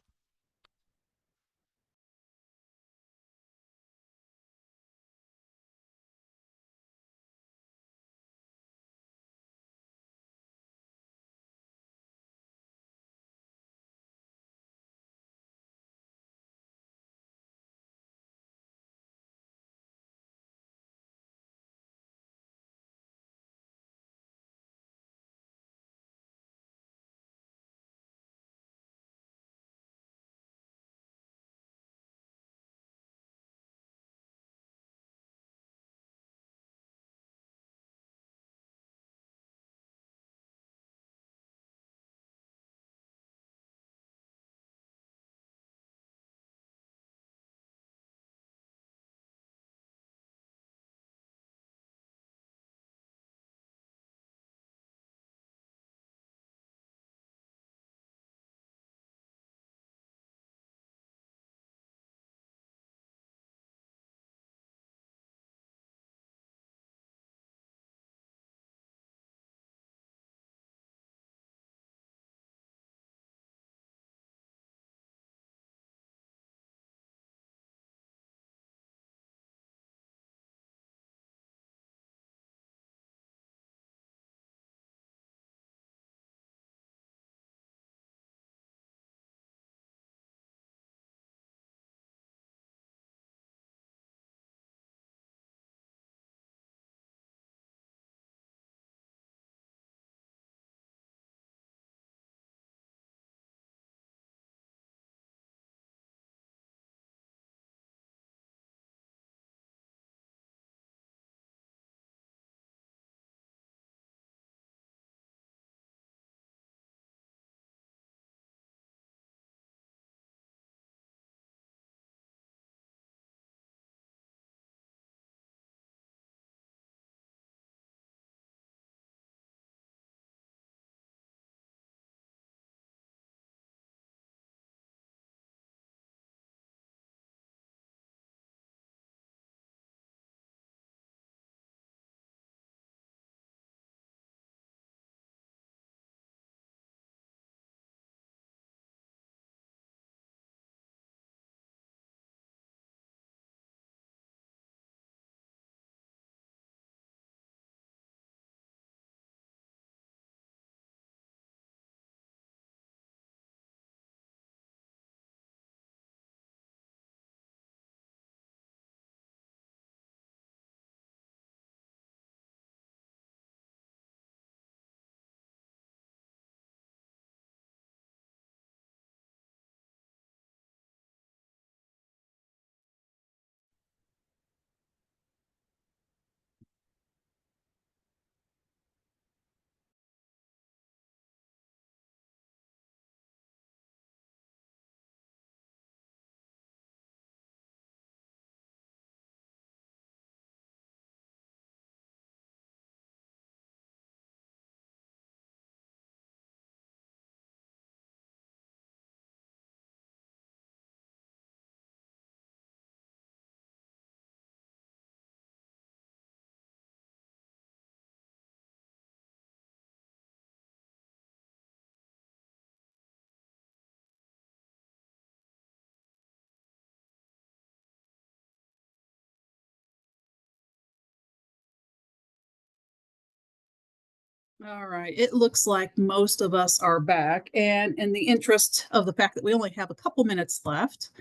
All right, it looks like most of us are back. And in the interest of the fact that we only have a couple minutes left,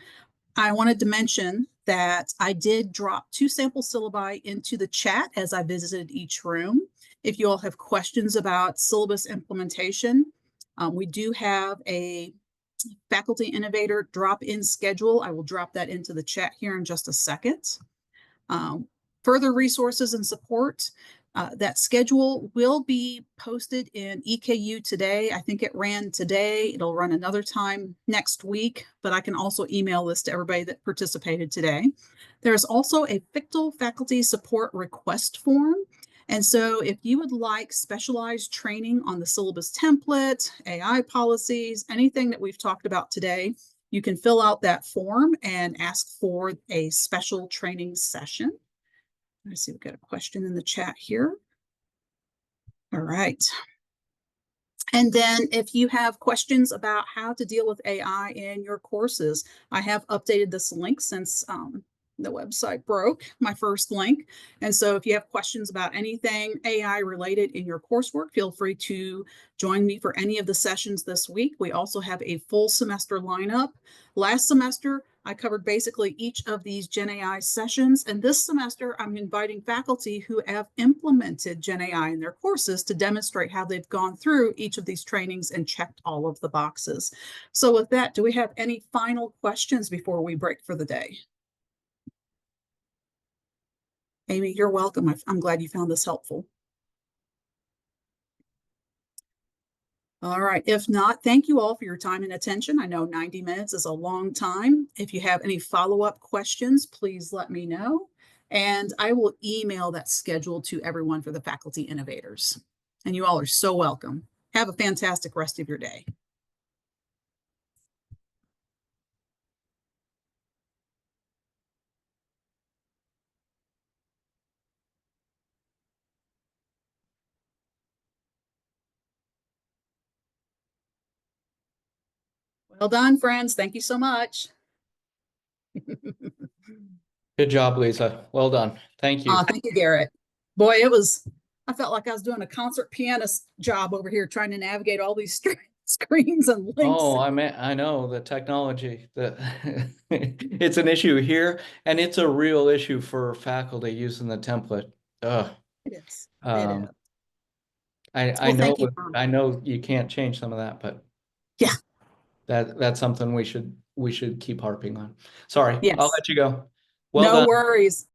I wanted to mention that I did drop 2 sample syllabi into the chat as I visited each room. If you all have questions about syllabus implementation, we do have a faculty innovator drop-in schedule. I will drop that into the chat here in just a second. Further resources and support. That schedule will be posted in EKU today. I think it ran today. It'll run another time next week, but I can also email this to everybody that participated today. There's also a FCT&L faculty support request form. And so if you would like specialized training on the syllabus template, AI policies, anything that we've talked about today, you can fill out that form and ask for a special training session. I see we've got a question in the chat here. All right. And then if you have questions about how to deal with AI in your courses, I have updated this link since the website broke, my first link. And so if you have questions about anything AI related in your coursework, feel free to join me for any of the sessions this week. We also have a full semester lineup. Last semester, I covered basically each of these Gen AI sessions. And this semester, I'm inviting faculty who have implemented Gen AI in their courses to demonstrate how they've gone through each of these trainings and checked all of the boxes. So with that, do we have any final questions before we break for the day? Amy, you're welcome. I'm glad you found this helpful. All right. If not, thank you all for your time and attention. I know 90 minutes is a long time. If you have any follow-up questions, please let me know. And I will email that schedule to everyone for the faculty innovators. And you all are so welcome. Have a fantastic rest of your day. Well done, friends. Thank you so much. Good job, Lisa. Well done. Thank you. Thank you, Garrett. Boy, I felt like I was doing a concert pianist job over here trying to navigate all these screens and links. Oh, I know the technology, it's an issue here, and it's a real issue for faculty using the template. Ugh. It is. I Well, I know you can't change some of that, but yeah, that's something we should keep harping on. Sorry, yes. I'll let you go. Well No done. worries.